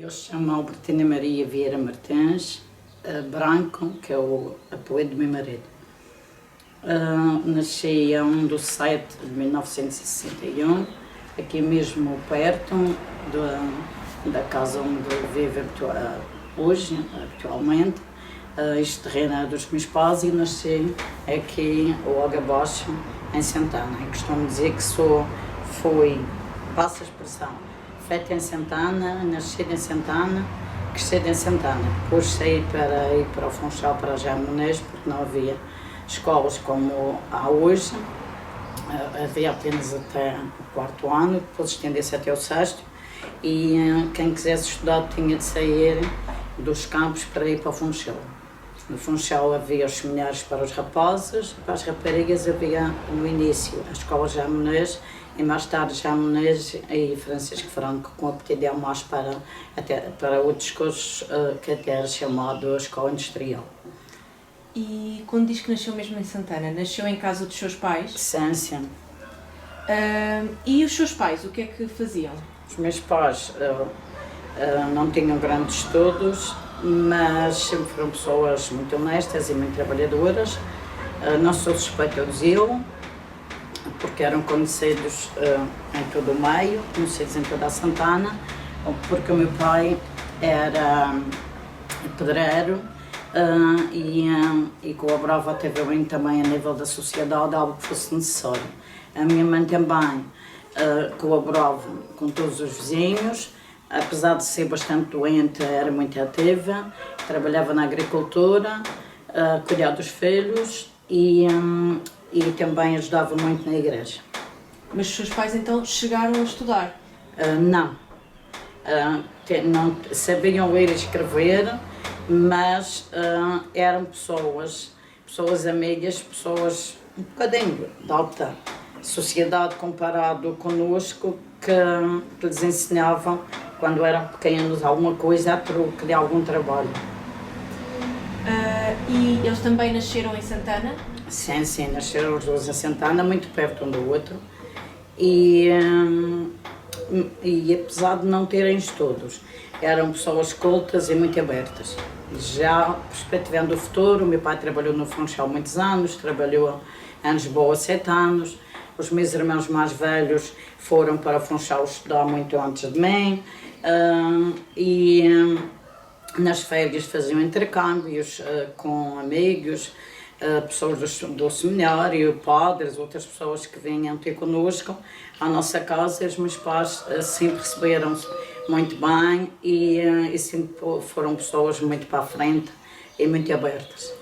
Eu chamo Albertina Maria Vieira Martins, Branco, que é o apelido do meu marido. Nasci a 1 de 7 de 1961, aqui mesmo perto da casa onde vivo hoje, atualmente. Este terreno é dos meus pais e nasci aqui logo abaixo, em Santana. E costumo dizer que fui, passa a expressão, feita em Santana, nascida em Santana, crescida em Santana. Depois saí para ir para o Funchal, para Jamonês, porque não havia escolas como há hoje. Havia apenas até o 4º ano, depois estendesse até o 6º. E quem quisesse estudar tinha de sair dos campos para ir para o Funchal. No Funchal havia os seminários para os rapazes, para as raparigas havia no início a escola Jamonês e mais tarde Jamonês e Francisco Franco, com aptidão mais para outros cursos que até era chamado Escola Industrial. E quando diz que nasceu mesmo em Santana, nasceu em casa dos seus pais? Sim, sim. E os seus pais, o que é que faziam? Os meus pais não tinham grandes estudos, mas sempre foram pessoas muito honestas e muito trabalhadoras. Não sou suspeita de dizê-lo, porque eram conhecidos em todo o meio, conhecidos em toda a Santana, porque o meu pai era pedreiro e colaborava ativamente também a nível da sociedade, algo que fosse necessário. A minha mãe também colaborava com todos os vizinhos. Apesar de ser bastante doente, era muito ativa, trabalhava na agricultura, cuidava dos filhos e também ajudava muito na igreja. Mas os seus pais então chegaram a estudar? Não. Não sabiam ler e escrever, mas eram pessoas amigas, pessoas um bocadinho de alta sociedade comparado connosco, que lhes ensinavam, quando eram pequenos, alguma coisa a troco de algum trabalho. E eles também nasceram em Santana? Sim, sim, nasceram os dois em Santana, muito perto um do outro. E apesar de não terem estudos, eram pessoas cultas e muito abertas. Já perspectivando o futuro, o meu pai trabalhou no Funchal muitos anos, trabalhou em Lisboa 7 anos. Os meus irmãos mais velhos foram para o Funchal estudar muito antes de mim nas férias faziam intercâmbios com amigos, pessoas do seminário, padres, outras pessoas que vinham ter connosco à nossa casa. Os meus pais sempre receberam-se muito bem e sempre foram pessoas muito para a frente e muito abertas.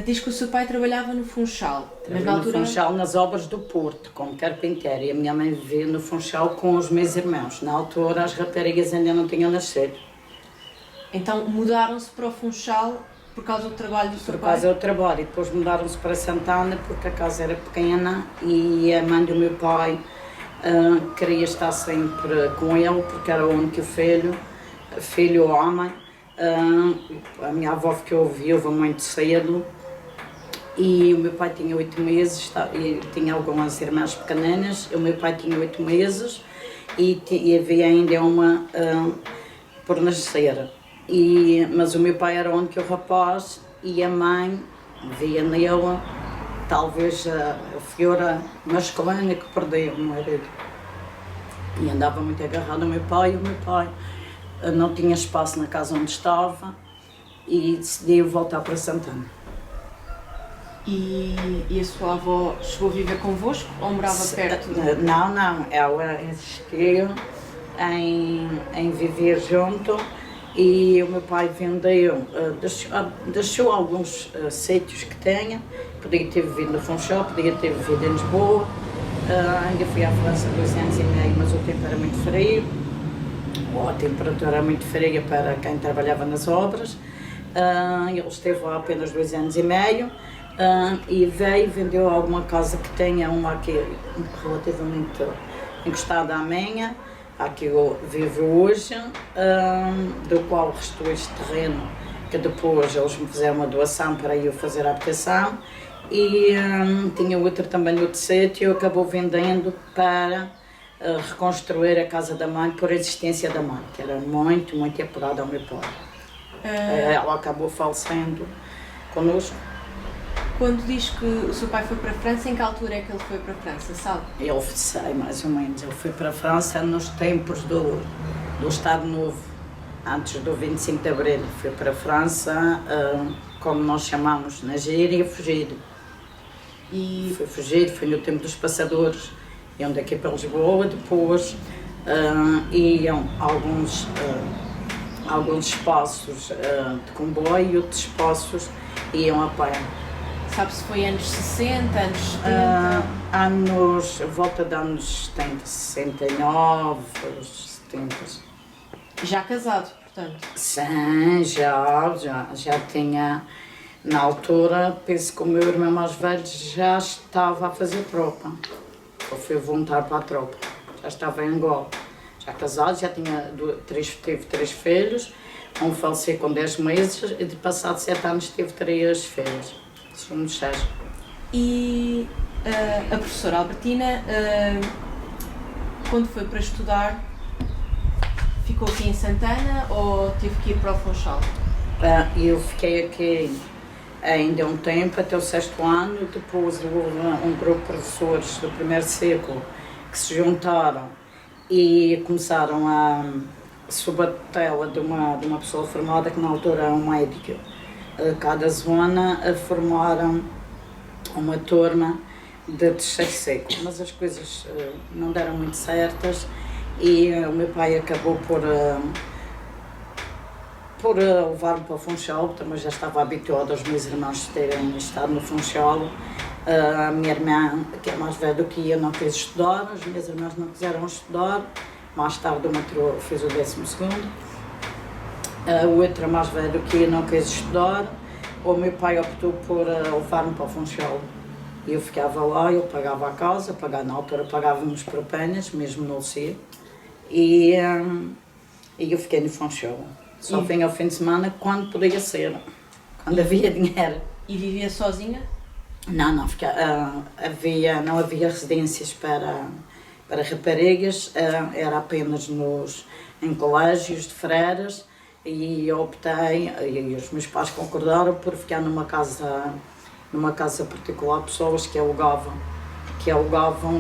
Diz que o seu pai trabalhava no Funchal, mas na altura... No Funchal, nas obras do Porto, como carpinteiro, e a minha mãe vivia no Funchal com os meus irmãos. Na altura as raparigas ainda não tinham nascido. Então mudaram-se para o Funchal por causa do trabalho do seu pai? Por causa do trabalho, e depois mudaram-se para Santana porque a casa era pequena e a mãe do meu pai queria estar sempre com ele porque era o único filho homem. A minha avó ficou viúva muito cedo e o meu pai tinha 8 meses e tinha algumas irmãs pequeninas. O meu pai tinha 8 meses e havia ainda uma por nascer. Mas o meu pai era o único rapaz e a mãe via nele talvez a figura masculina que perdeu o marido. E andava muito agarrado ao meu pai e o meu pai não tinha espaço na casa onde estava e decidiu voltar para Santana. E a sua avó chegou a viver convosco ou morava perto? Não, ela insistiu em viver junto e o meu pai vendeu, deixou alguns sítios que tinha, podia ter vivido no Funchal, podia ter vivido em Lisboa, ainda fui à França 2 anos e meio, mas o tempo era muito frio. A temperatura era muito fria para quem trabalhava nas obras. Ele esteve lá apenas 2 anos e meio e vendeu alguma casa que tinha, uma aqui relativamente encostada à minha, a que eu vivo hoje, do qual restou este terreno, que depois eles me fizeram uma doação para eu fazer a habitação, e tinha outra também no outro sítio, acabou vendendo para reconstruir a casa da mãe por existência da mãe, que era muito, muito apurada ao meu pai. Ela acabou falecendo connosco. Quando diz que o seu pai foi para a França, em que altura é que ele foi para a França, sabe? Eu sei, mais ou menos. Eu fui para a França nos tempos do Estado Novo, antes do 25 de Abril. Fui para a França, como nós chamamos na gíria, fugido. E Fui fugido, foi no tempo dos passadores. Iam daqui para Lisboa, depois iam alguns espaços de comboio e outros espaços iam a pé. sabe se foi anos 60, anos 70? Volta de anos 70, 69, 70. Já casado, portanto. Sim, já tinha, na altura, penso que o meu irmão mais velho já estava a fazer tropa. Eu fui voluntário para a tropa, já estava em Angola. Já casado, já tinha teve 3 filhos, um faleceu com 10 meses e de passado 7 anos teve 3 filhos. Somos 6. E a professora Albertina, quando foi para estudar, ficou aqui em Santana ou teve que ir para o Funchal? Eu fiquei aqui ainda um tempo, até o 6º ano, depois houve um grupo de professores do primeiro ciclo que se juntaram e começaram sob a tutela de uma pessoa formada, que na altura era um médico. Cada zona formaram uma turma de terceiro ciclo, mas as coisas não deram muito certas e o meu pai acabou por levar-me para o Funchal. Também já estava habituado aos meus irmãos terem estado no Funchal. A minha irmã, que é mais velha do que eu, não quis estudar, as minhas irmãs não quiseram estudar. Mais tarde uma fez o 12º. A outra, mais velha do que eu, não quis estudar. O meu pai optou por levar-me para o Funchal. Eu ficava lá, eu pagava a casa, na altura pagávamos propinas, mesmo no Liceu. E eu fiquei no Funchal. Só vinha ao fim de semana quando podia ser, quando havia dinheiro. E vivia sozinha? Não, não havia residências para raparigas, era apenas em colégios de freiras, e eu optei, e os meus pais concordaram, por ficar numa casa particular, pessoas que alugavam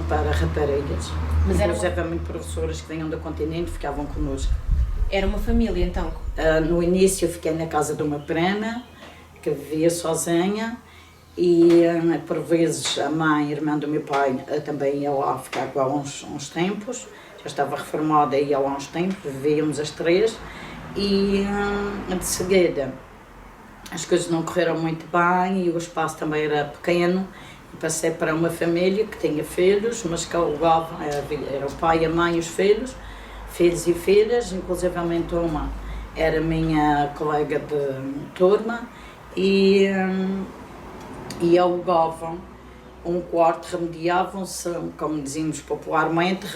para raparigas. Mas eram muito professoras que vinham do continente, ficavam connosco. Era uma família então? No início eu fiquei na casa de uma prima, que vivia sozinha, e por vezes a mãe, irmã do meu pai, também ia lá ficar há uns tempos. Já estava reformada e ia lá há uns tempos, vivíamos as 3, e de seguida as coisas não correram muito bem e o espaço também era pequeno. Passei para uma família que tinha filhos, mas que alugava, era o pai, a mãe e os filhos e filhas, inclusivamente uma era minha colega de turma, e alugavam um quarto, remediavam-se, como dizíamos popularmente,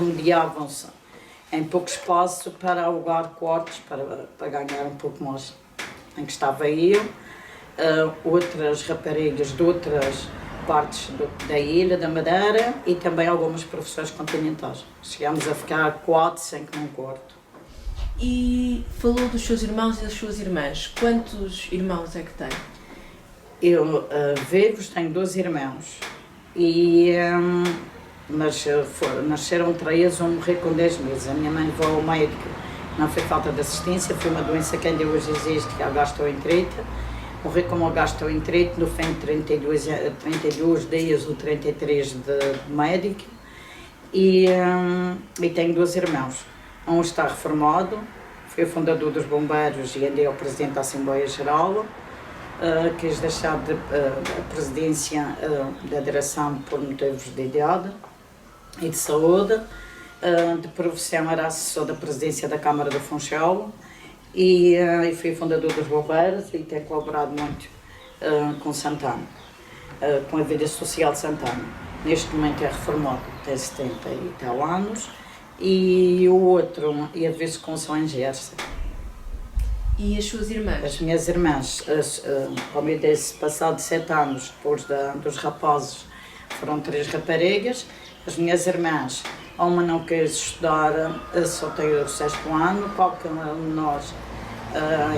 em pouco espaço para alugar quartos, para ganhar um pouco mais. Em que estava eu, outras raparigas de outras partes da ilha, da Madeira, e também algumas professores continentais. Chegámos a ficar 4, 5 num quarto. E falou dos seus irmãos e das suas irmãs. Quantos irmãos é que tem? Eu vivos tenho 2 irmãos, mas nasceram 3, um morreu com 10 meses. A minha mãe levou ao médico, não foi falta de assistência, foi uma doença que ainda hoje existe, que é a gastroenterite. Morri com uma gastroenterite no fim de 32 dias ou 33 de médico, e tenho 2 irmãos. Um está reformado, foi o fundador dos bombeiros e ainda é o presidente da Assembleia Geral. Quis deixar a presidência da direção por motivos de idade e de saúde. De profissão era assessor da presidência da Câmara do Funchal. E fui fundador dos bombeiros e tenho colaborado muito com Santana, com a vida social de Santana. Neste momento é reformado, tem 70 e tal anos, e o outro ia vice-consul em Gersa. E as suas irmãs? As minhas irmãs, como eu disse, passado 7 anos depois dos rapazes, foram 3 raparigas. As minhas irmãs uma não quis estudar, só tem o 6º ano, qualquer um de nós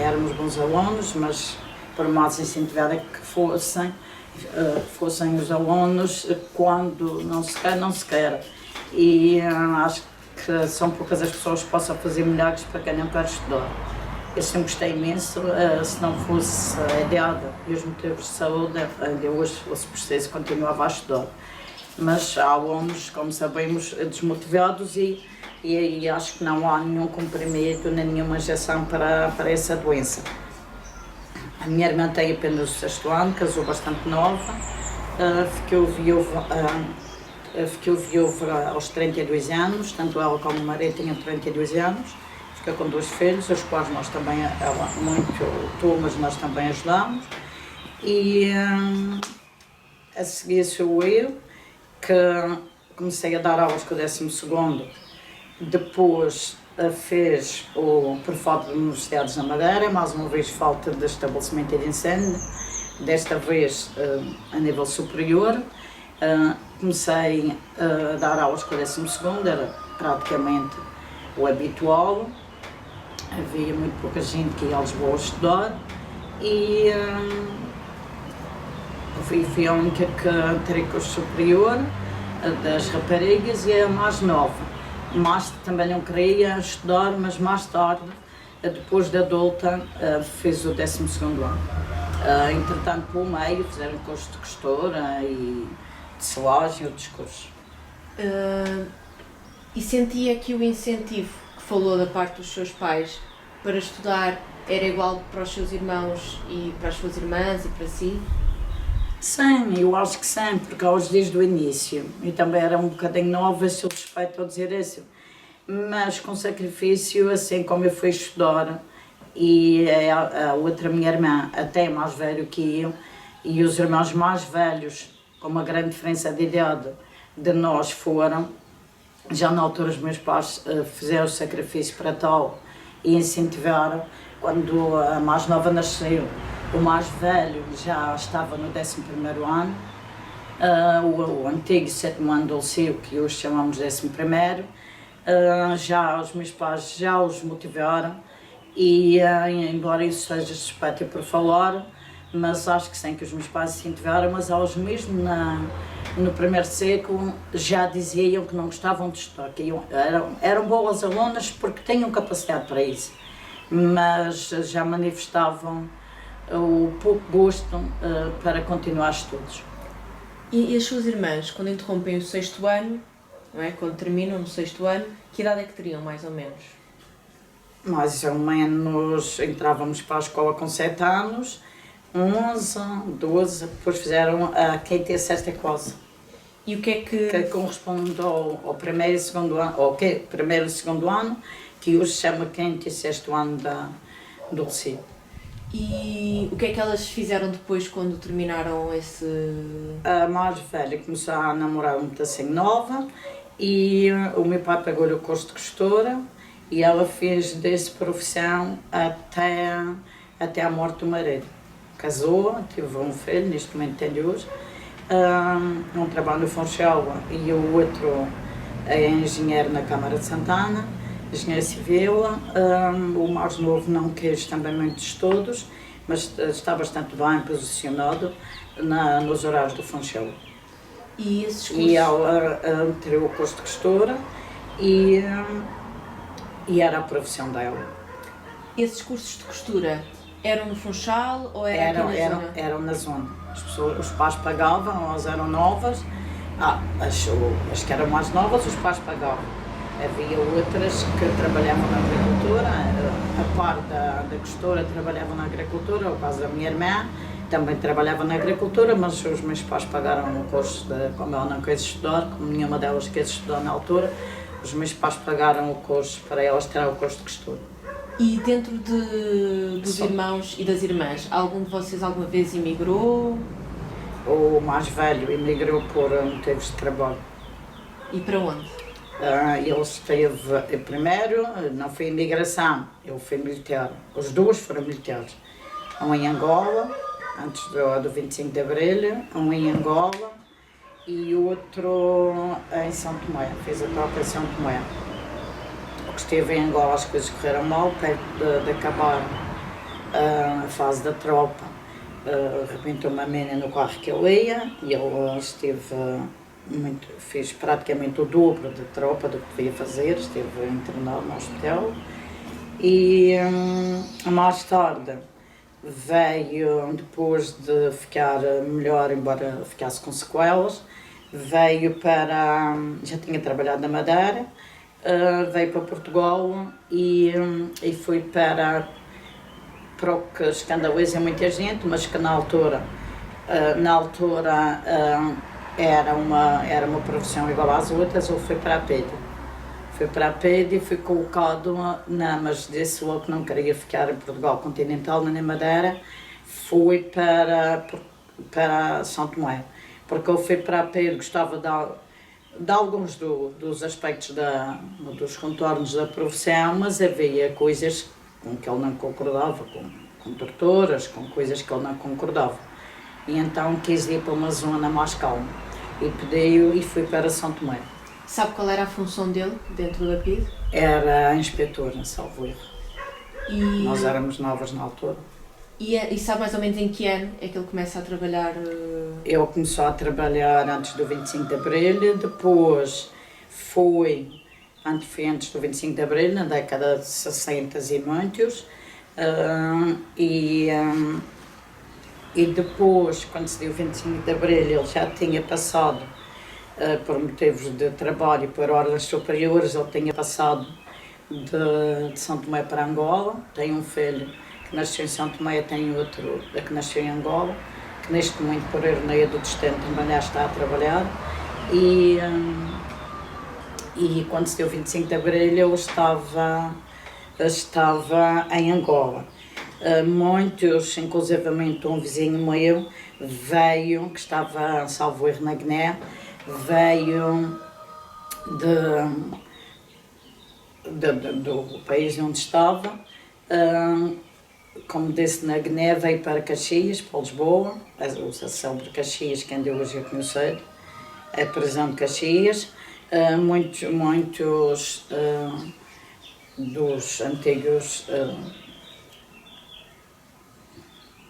éramos bons alunos, mas por mais incentivar que fossem os alunos quando não se quer. E acho que são poucas as pessoas que possam fazer milagres para quem não quer estudar. Eu sempre gostei imenso, se não fosse a idade e os motivos de saúde, ainda hoje, se fosse preciso, continuava a estudar. Mas há alunos, como sabemos, desmotivados e acho que não há nenhum comprimido, nem nenhuma injeção para essa doença. A minha irmã tem apenas o 6º ano, casou bastante nova, ficou viúva aos 32 anos, tanto ela como o marido tinham 32 anos, ficou com 2 filhos, os quais nós também, ela muito lutou, mas nós também ajudamos. E a seguir sou eu, que comecei a dar aulas com o 12º, depois fez o Prefeito de Universidades na Madeira, mais uma vez falta de estabelecimento de ensino, desta vez a nível superior. Comecei a dar aulas com o 12º, era praticamente o habitual, havia muito pouca gente que ia a Lisboa estudar e fui a única que terei curso superior das raparigas e a mais nova. Mas também não queria estudar, mas mais tarde, depois de adulta, fiz o 12º ano. Entretanto, pelo meio, fizeram curso de costura e de selagem e outros cursos. E sentia que o incentivo que falou da parte dos seus pais para estudar era igual para os seus irmãos e para as suas irmãs e para si? Sim, eu acho que sim, porque desde o início, e também era um bocadinho nova, sou suspeita ao dizer isso, mas com sacrifício, assim como eu fui estudar, e a outra minha irmã, até mais velho que eu, e os irmãos mais velhos, com uma grande diferença de idade de nós foram, já na altura os meus pais fizeram o sacrifício para tal e incentivaram. Quando a mais nova nasceu, o mais velho já estava no 11º ano, o antigo 7º ano do liceu, que hoje chamamos 11º, já os meus pais já os motivaram e, embora isso seja suspeito por falar, mas acho que sim, que os meus pais se incentivaram, mas eles mesmo no primeiro século já diziam que não gostavam de estudar, que eram boas alunas porque tinham capacidade para isso, mas já manifestavam o pouco gosto para continuar estudos. E as suas irmãs, quando interrompem o 6º ano, não é? Quando terminam no 6º ano, que idade é que teriam, mais ou menos? Mais ou menos entrávamos para a escola com 7 anos, 11, 12, depois fizeram a 5ª e a 6ª classe. E o que é que corresponde ao primeiro e segundo ano, primeiro e segundo ano, que hoje se chama 5º e 6º ano do liceu. E o que é que elas fizeram depois quando terminaram esse... A mais velha começou a namorar muito assim nova e o meu pai pagou-lhe o curso de costura e ela fez dessa profissão até a morte do marido. Casou, teve um filho, neste momento tem 2, um trabalho no Funchal e o outro é engenheiro na Câmara de Santana, engenheiro civil. O mais novo não quis também muitos estudos, mas está bastante bem posicionado nos horários do Funchal. E esses cursos? E ela tirou o curso de costura e era a profissão dela. Esses cursos de costura eram no Funchal ou eram aqui na zona? Eram na zona. Os pais pagavam, elas eram novas. As que eram mais novas, os pais pagavam. Havia outras que trabalhavam na agricultura, a parte da costura trabalhavam na agricultura, o caso da minha irmã também trabalhava na agricultura, mas os meus pais pagaram o curso, como ela não quis estudar, como nenhuma delas quis estudar na altura, os meus pais pagaram o curso para elas terem o curso de costura. E dentro dos irmãos e das irmãs, algum de vocês alguma vez emigrou? O mais velho emigrou por motivos de trabalho. E para onde? Ele esteve primeiro, não foi imigração, ele foi militar. Os dois foram militares. Um em Angola, antes do 25 de Abril, um em Angola e outro em São Tomé, fiz a tropa em São Tomé. Esteve em Angola, as coisas correram mal, perto de acabar a fase da tropa, arrebentou uma mina no carro que eu ia e ele esteve fez praticamente o dobro da tropa do que devia fazer, esteve internado no hospital e mais tarde veio, depois de ficar melhor, embora ficasse com sequelas, veio para, já tinha trabalhado na Madeira, veio para Portugal e foi para o que escandaliza muita gente, mas que na altura era uma profissão igual às outras. Ele foi para a PED. Foi para a PED e foi colocado, mas disse logo que não queria ficar em Portugal continental, nem na Madeira, foi para São Tomé, porque ele foi para a PED, gostava de alguns dos aspectos dos contornos da profissão, mas havia coisas com que ele não concordava, com torturas, com coisas que ele não concordava. E então quis ir para uma zona mais calma e pediu e fui para São Tomé. Sabe qual era a função dele dentro da PIDE? Era inspetora, salvo erro. E... Nós éramos novas na altura. E sabe mais ou menos em que ano é que ele começa a trabalhar? Ele começou a trabalhar antes do 25 de Abril, depois foi antes do 25 de Abril, na década de 60 e muitos, e depois, quando se deu o 25 de Abril, ele já tinha passado, por motivos de trabalho para ordens superiores, ele tinha passado de São Tomé para Angola. Tem um filho que nasceu em São Tomé, tem outro que nasceu em Angola, que neste momento, por ironia do destino, também já está a trabalhar. E quando se deu o 25 de Abril, eu estava em Angola. Muitos, inclusivamente um vizinho meu, veio, que estava, salvo erro, na Guiné, veio do país onde estava, como disse, na Guiné, veio para Caxias, para Lisboa, a Associação de Caxias, que ainda hoje eu conhecer, a prisão de Caxias. Muitos dos antigos,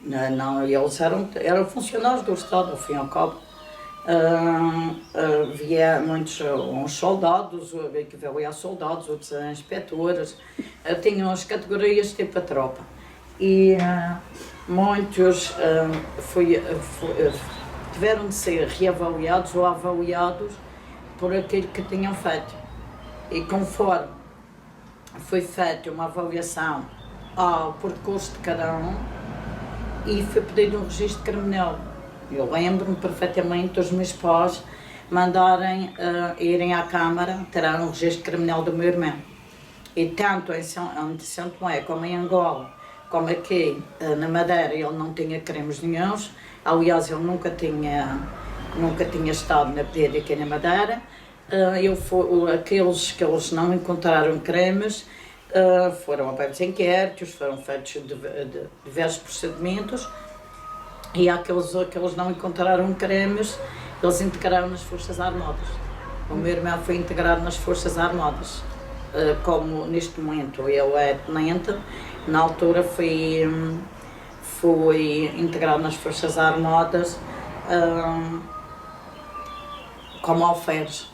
não, eles eram funcionários do Estado, ao fim e ao cabo. Havia uns soldados, que havia soldados, outros inspetores, tinham as categorias tipo a tropa. E muitos tiveram de ser reavaliados ou avaliados por aquilo que tinham feito. E conforme foi feita uma avaliação ao percurso de cada um, e foi pedido um registro criminal. Eu lembro-me perfeitamente dos meus pais mandarem irem à Câmara tirar um registro criminal do meu irmão. E tanto em São Tomé como em Angola, como aqui na Madeira, ele não tinha crimes nenhuns. Aliás, ele nunca tinha estado na PED aqui na Madeira. Aqueles que eles não encontraram crimes, foram abertos inquéritos, foram feitos diversos procedimentos, e aqueles que eles não encontraram crimes, eles integraram nas Forças Armadas. O meu irmão foi integrado nas Forças Armadas, como neste momento ele é tenente, na altura foi integrado nas Forças Armadas como alferes,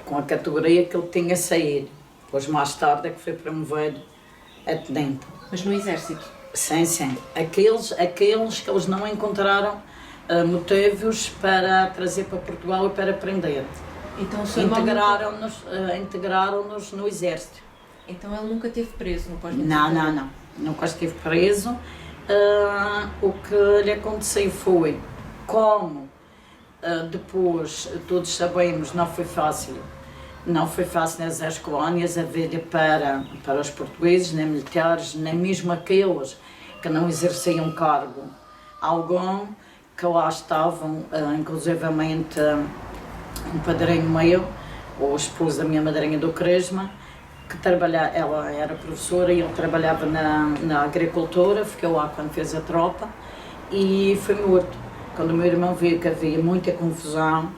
com a categoria que ele tinha saído. Depois, mais tarde, é que foi promovido a tenente. Mas no Exército? Sim. Aqueles que eles não encontraram motivos para trazer para Portugal e para prender. Então, integraram-nos no Exército. Então ele nunca esteve preso no pós-militar? Não. Nunca esteve preso. O que lhe aconteceu foi, como depois todos sabemos, não foi fácil nas ex-colónias a vida para os portugueses, nem militares, nem mesmo aqueles que não exerciam cargo algum, que lá estavam, inclusivamente um padrinho meu, o esposo da minha madrinha do Cresma, que ela era professora e ele trabalhava na agricultura, ficou lá quando fez a tropa e foi morto. quando o meu irmão viu que havia muita confusão,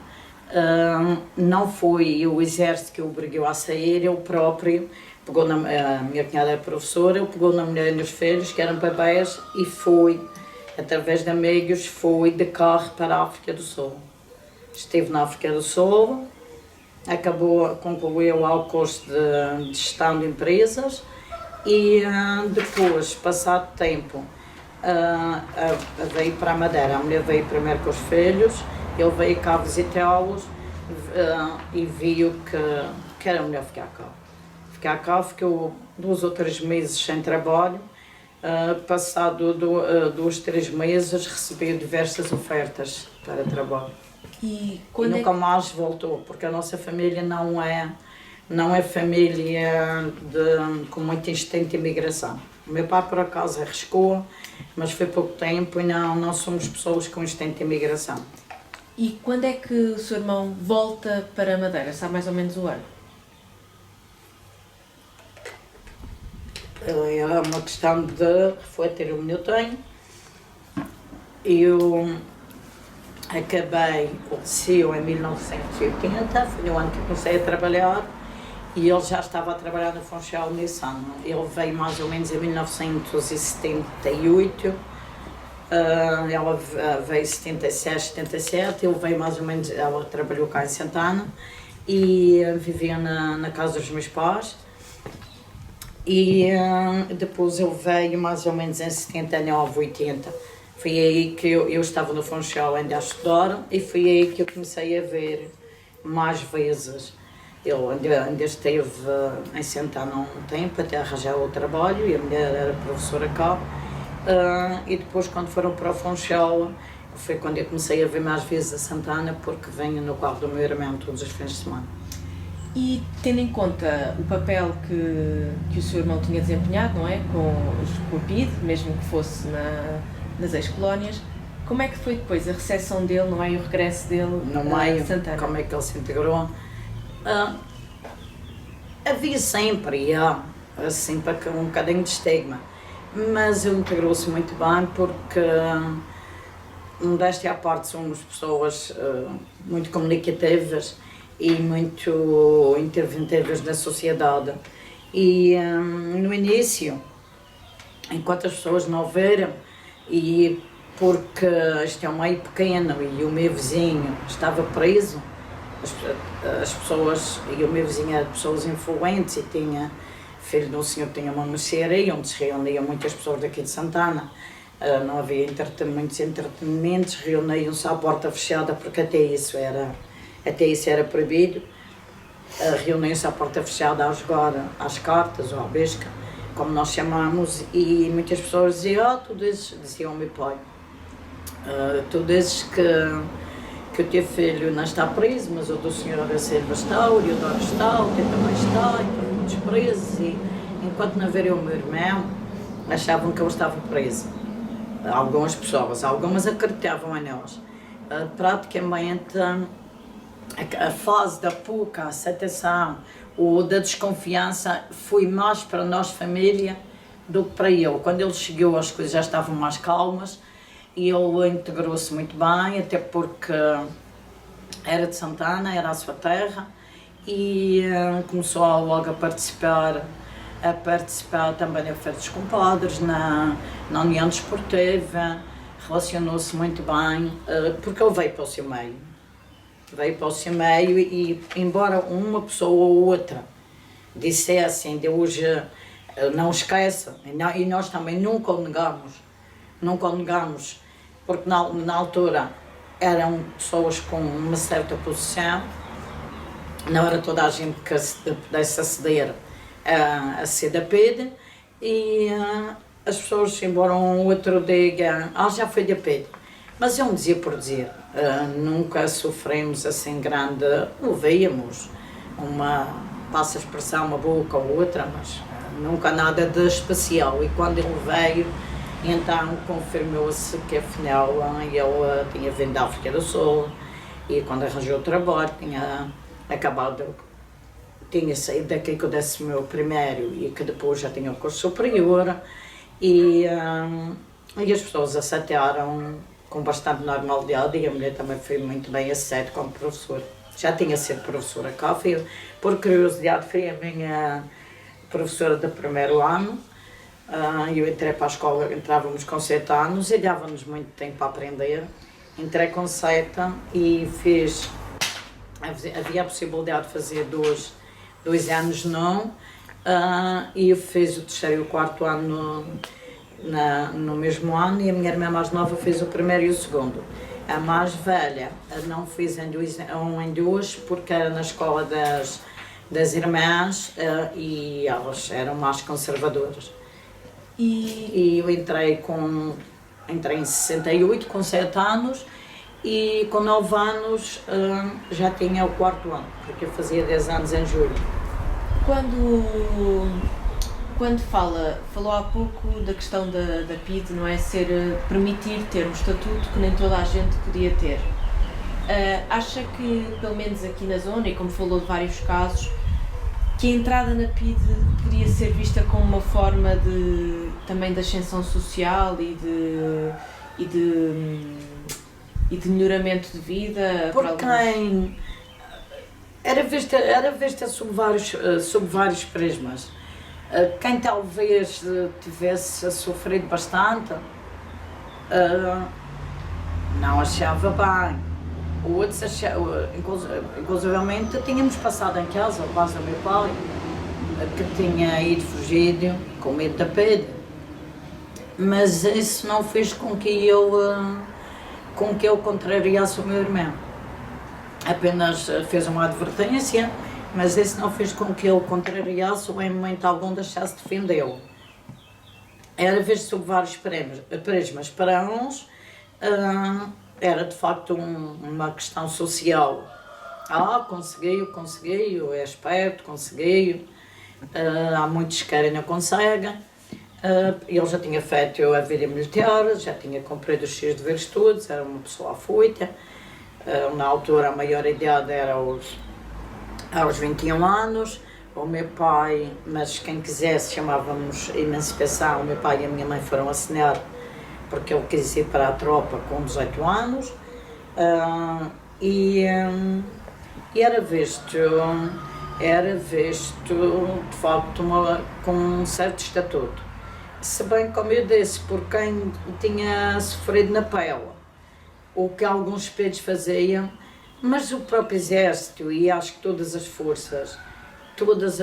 não foi o exército que o obrigou a sair, ele próprio pegou a minha cunhada é professora, ele pegou na mulher e nos filhos, que eram bebés, e foi, através de amigos, foi de carro para a África do Sul. Esteve na África do Sul, concluiu o curso de gestão de empresas e depois, passado tempo, veio para a Madeira. A mulher veio primeiro com os filhos, ele veio cá visitá-los e viu que era melhor ficar cá. Ficou 2 ou 3 meses sem trabalho. Passado 2, 3 meses, recebeu diversas ofertas para trabalho. E nunca mais voltou, porque a nossa família não é família com muito instinto de imigração. O meu pai, por acaso, arriscou, mas foi pouco tempo e não somos pessoas com instinto de imigração. E quando é que o seu irmão volta para a Madeira? Sabe mais ou menos o ano? É uma questão de refletir o eu tenho. Eu acabei o liceu em 1980, foi no ano que comecei a trabalhar, e ele já estava a trabalhar no Funchal nesse ano. Ele veio mais ou menos em 1978, ela veio em 76, 77, ele veio mais ou menos, ela trabalhou cá em Santana e vivia na casa dos meus pais. E depois ele veio mais ou menos em 79, 80. Foi aí que eu estava no Funchal ainda a estudar e foi aí que eu comecei a ver mais vezes. Ele ainda esteve em Santana há um tempo até arranjar o trabalho e a mulher era professora cá. E depois, quando foram para o Funchal, foi quando eu comecei a ver mais vezes a Santana, porque venho no carro do meu irmão todos os fins de semana. E tendo em conta o papel que o seu irmão tinha desempenhado, não é? Com o PIDE, mesmo que fosse nas ex-colónias, como é que foi depois a recepção dele, não é? E o regresso dele no meio, Santana? Como é que ele se integrou? Havia sempre, assim, um bocadinho de estigma, mas ele integrou-se muito bem porque, modéstia à parte, somos pessoas muito comunicativas e muito interventivas na sociedade. E no início, enquanto as pessoas não viram, e porque este é um meio pequeno e o meu vizinho estava preso, as pessoas, e o meu vizinho era de pessoas influentes e tinha filho de um senhor que tinha uma mercearia onde se reuniam muitas pessoas daqui de Santana. Não havia muitos entretenimentos, reuniam-se à porta fechada porque até isso era proibido. Reuniam-se à porta fechada a jogar às cartas ou à besca, como nós chamamos, e muitas pessoas diziam, tu dizes, dizia o meu pai, tu dizes que o teu filho não está preso, mas o do senhor Silva está, o Leodoro está, o teu também está, e estão muitos presos, e enquanto não viram o meu irmão, achavam que ele estava preso. Algumas pessoas, algumas acreditavam em nós. Praticamente a fase da pouca aceitação ou da desconfiança foi mais para nós família do que para ele. Quando ele chegou, as coisas já estavam mais calmas e ele integrou-se muito bem, até porque era de Santana, era a sua terra, e começou logo a participar também na Feira dos Compadres, na União Desportiva, relacionou-se muito bem, porque ele veio para o seu meio. E, embora uma pessoa ou outra dissesse ainda hoje, não esqueça, e nós também nunca o negamos, porque na altura eram pessoas com uma certa posição, não era toda a gente que pudesse aceder a ser da PIDE, e as pessoas, embora um outro diga, já foi da PIDE, mas eu dizia por dizer, nunca sofremos assim grande, ouvíamos passa a expressão, uma boca ou outra, mas nunca nada de especial, e quando ele veio, então confirmou-se que afinal ele tinha vindo da África do Sul, e quando arranjou o trabalho tinha saído daqui com o 11º e que depois já tinha o curso superior, e as pessoas aceitaram com bastante normalidade, e a mulher também foi muito bem aceita como professora. Já tinha sido professora cá, por curiosidade, fui a minha professora do primeiro ano. Eu entrei para a escola, entrávamos com 7 anos e dava-nos muito tempo para aprender. Entrei com 7 e havia a possibilidade de fazer dois anos não, e eu fiz o terceiro e o quarto ano no mesmo ano, e a minha irmã mais nova fez o primeiro e o segundo. A mais velha não fiz em dois porque era na escola das irmãs, e elas eram mais conservadoras. E eu entrei em 68, com 7 anos, e com 9 anos já tinha o quarto ano, porque eu fazia 10 anos em julho. Quando falou há pouco da questão da PIDE, não é? Permitir ter um estatuto que nem toda a gente podia ter. Acha que, pelo menos aqui na zona, e como falou de vários casos, que a entrada na PIDE podia ser vista como uma forma também de ascensão social e de melhoramento de vida? Por quem era vista sob vários prismas. Quem talvez tivesse sofrido bastante não achava bem. Outros achavam, inclusivamente tínhamos passado em casa, quase o meu pai, que tinha ido fugido com medo da PIDE. Mas isso não fez com que eu contrariasse o meu irmão. Apenas fez uma advertência, mas isso não fez com que ele contrariasse ou em momento algum deixasse de defendê-lo. Era visto sob vários prismas. Para uns, era de facto uma questão social. Conseguiu, é esperto, conseguiu. Há muitos que querem e não conseguem. Ele já tinha feito a vida militar, já tinha cumprido os seus deveres todos, era uma pessoa afoita. Na altura a maior idade era aos 21 anos. O meu pai, mas quem quisesse, chamávamos emancipação, o meu pai e a minha mãe foram assinar porque ele quis ir para a tropa com 18 anos, e era visto de facto com um certo estatuto. Se bem, como eu disse, por quem tinha sofrido na pele, o que alguns espelhos faziam, mas o próprio exército, e acho que todas as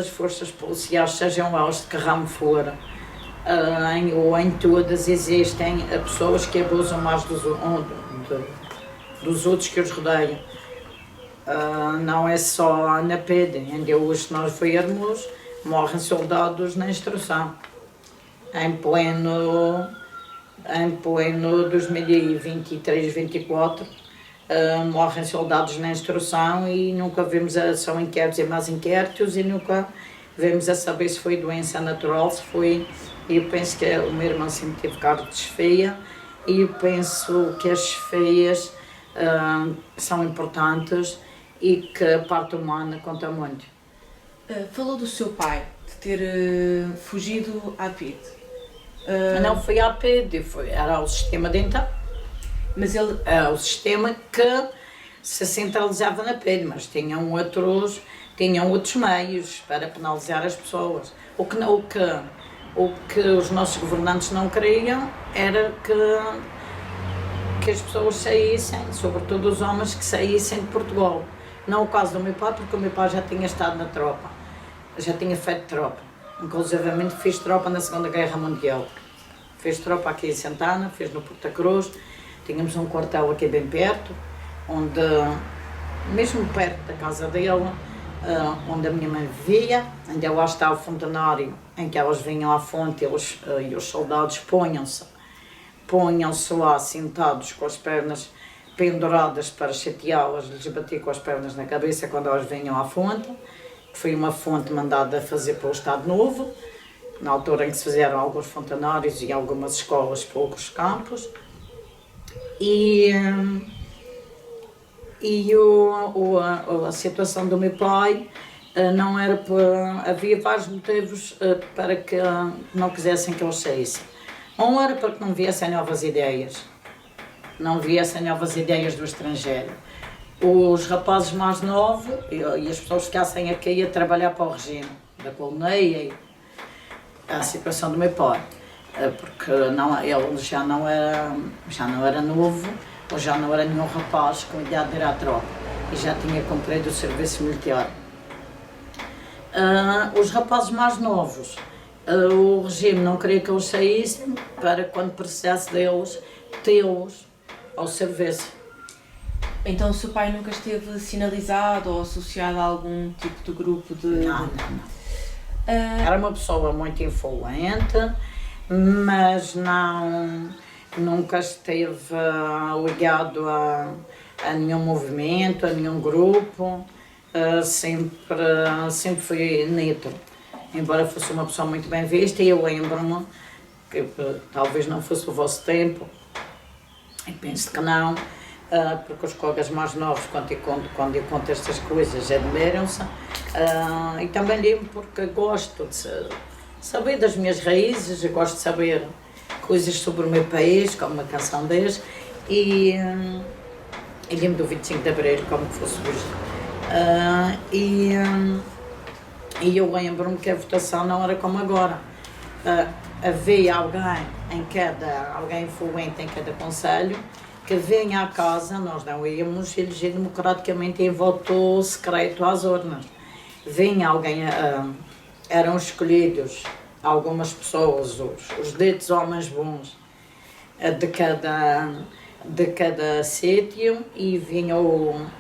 forças policiais, sejam elas de que ramo for, ou em todas existem pessoas que abusam mais dos outros que os rodeiam. Não é só na PIDE, ainda hoje nós vermos, morrem soldados na instrução. Em pleno 2023-24, morrem soldados na instrução e nunca vemos, são inquéritos e mais inquéritos, e nunca vemos a saber se foi doença natural, se foi. E eu penso que o meu irmão sempre teve cargo de chefia, e eu penso que as chefias são importantes e que a parte humana conta muito. Falou do seu pai, de ter fugido à PIDE. Não foi à PIDE, era o sistema de então. Mas ele... o sistema que se centralizava na PIDE, mas tinham outros meios para penalizar as pessoas. O que os nossos governantes não queriam era que as pessoas saíssem, sobretudo os homens, que saíssem de Portugal. Não o caso do meu pai, porque o meu pai já tinha estado na tropa, já tinha feito tropa. Inclusivamente fiz tropa na Segunda Guerra Mundial. Fiz tropa aqui em Santana, fiz no Porta Cruz. Tínhamos um quartel aqui bem perto, onde, mesmo perto da casa dele, onde a minha mãe vivia, ainda lá está o fontanário em que elas vinham à fonte, e os soldados punham-se lá sentados com as pernas penduradas para chateá-las, lhes bater com as pernas na cabeça quando elas vinham à fonte. Foi uma fonte mandada a fazer pelo Estado Novo, na altura em que se fizeram alguns fontanários e algumas escolas para outros campos. A situação do meu pai não era havia vários motivos para que não quisessem que eles saíssem. Um era para que não viessem novas ideias. não viessem novas ideias do estrangeiro. Os rapazes mais novos e as pessoas ficassem aqui a trabalhar para o regime da colonia e a situação do meu pai, porque não, ele já não era novo, ou já não era nenhum rapaz com idade de ir à tropa e já tinha cumprido o serviço militar. Os rapazes mais novos, o regime não queria que eles saíssem para quando precisasse deles, tê-los ao serviço. Então o seu pai nunca esteve sinalizado ou associado a algum tipo de grupo de... Não. Era uma pessoa muito influente, mas nunca esteve ligado a nenhum movimento, a nenhum grupo, sempre foi neutro. Embora fosse uma pessoa muito bem vista, e eu lembro-me que talvez não fosse o vosso tempo, e penso que não, porque os colegas mais novos, quando eu conto estas coisas, admiram-se, e também digo porque gosto de saber das minhas raízes, eu gosto de saber coisas sobre o meu país, como uma canção deles, e lembro do 25 de Abril, como que fosse hoje. E eu lembro-me que a votação não era como agora. Havia alguém influente em cada concelho, que vinha à casa, nós não íamos eleger democraticamente em voto secreto às urnas. Vinha alguém, eram escolhidos algumas pessoas, os ditos homens bons de cada sítio, e vinha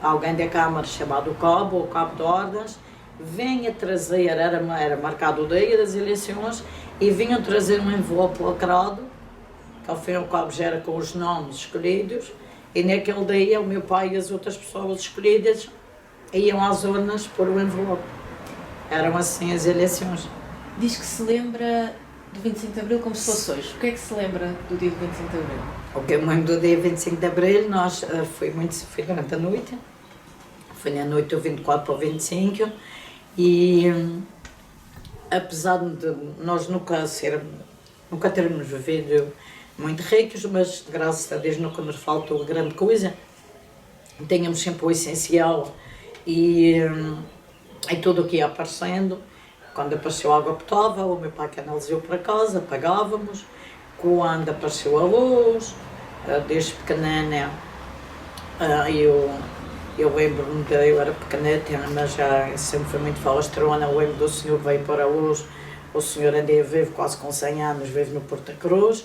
alguém da Câmara chamado o cabo de ordens, vinha trazer, era marcado o dia das eleições, e vinham trazer um envelope lacrado, que ao fim e ao cabo já era com os nomes escolhidos, e naquele dia o meu pai e as outras pessoas escolhidas iam às urnas pôr o envelope. Eram assim as eleições. Diz que se lembra do 25 de Abril como se fosse hoje. O que é que se lembra do dia do 25 de Abril? O que eu me lembro do dia 25 de Abril, foi durante a noite, foi na noite do 24 para o 25, e apesar de nós nunca termos vivido muito ricos, mas graças a Deus nunca nos faltou grande coisa, tínhamos sempre o essencial, e tudo o que ia aparecendo. Quando apareceu a água potável, o meu pai canalizou para casa, pagávamos. Quando apareceu a luz, desde pequenina, eu lembro-me que eu era pequeneta, mas já sempre fui muito falastrona. Eu lembro do senhor que veio para a luz, o senhor ainda vive quase com 100 anos, vive no Porto da Cruz,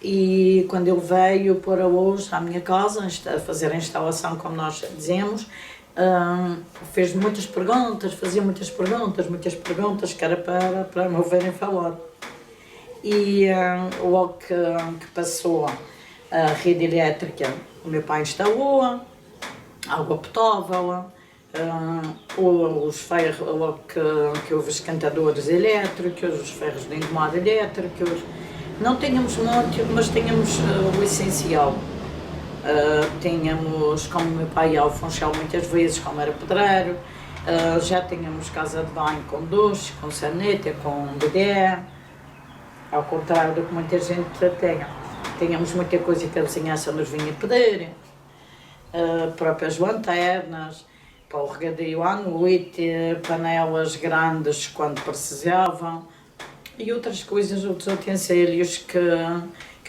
e quando ele veio para a luz à minha casa, a fazer a instalação, como nós dizemos, fez muitas perguntas, fazia muitas perguntas que era para me ouvirem falar. E logo que passou a rede elétrica, o meu pai instalou água potável, os ferros, logo que houve os esquentadores elétricos, os ferros de engomar elétricos. Não tínhamos muito, mas tínhamos o essencial. Tínhamos, como meu pai ia ao Funchal muitas vezes, como era pedreiro, já tínhamos casa de banho com duche, com sanita, com bidé, ao contrário do que muita gente tem. Tínhamos muita coisa que a vizinhança nos vinha pedir, próprias lanternas, para o regadio à noite, panelas grandes quando precisavam, e outras coisas, outros utensílios que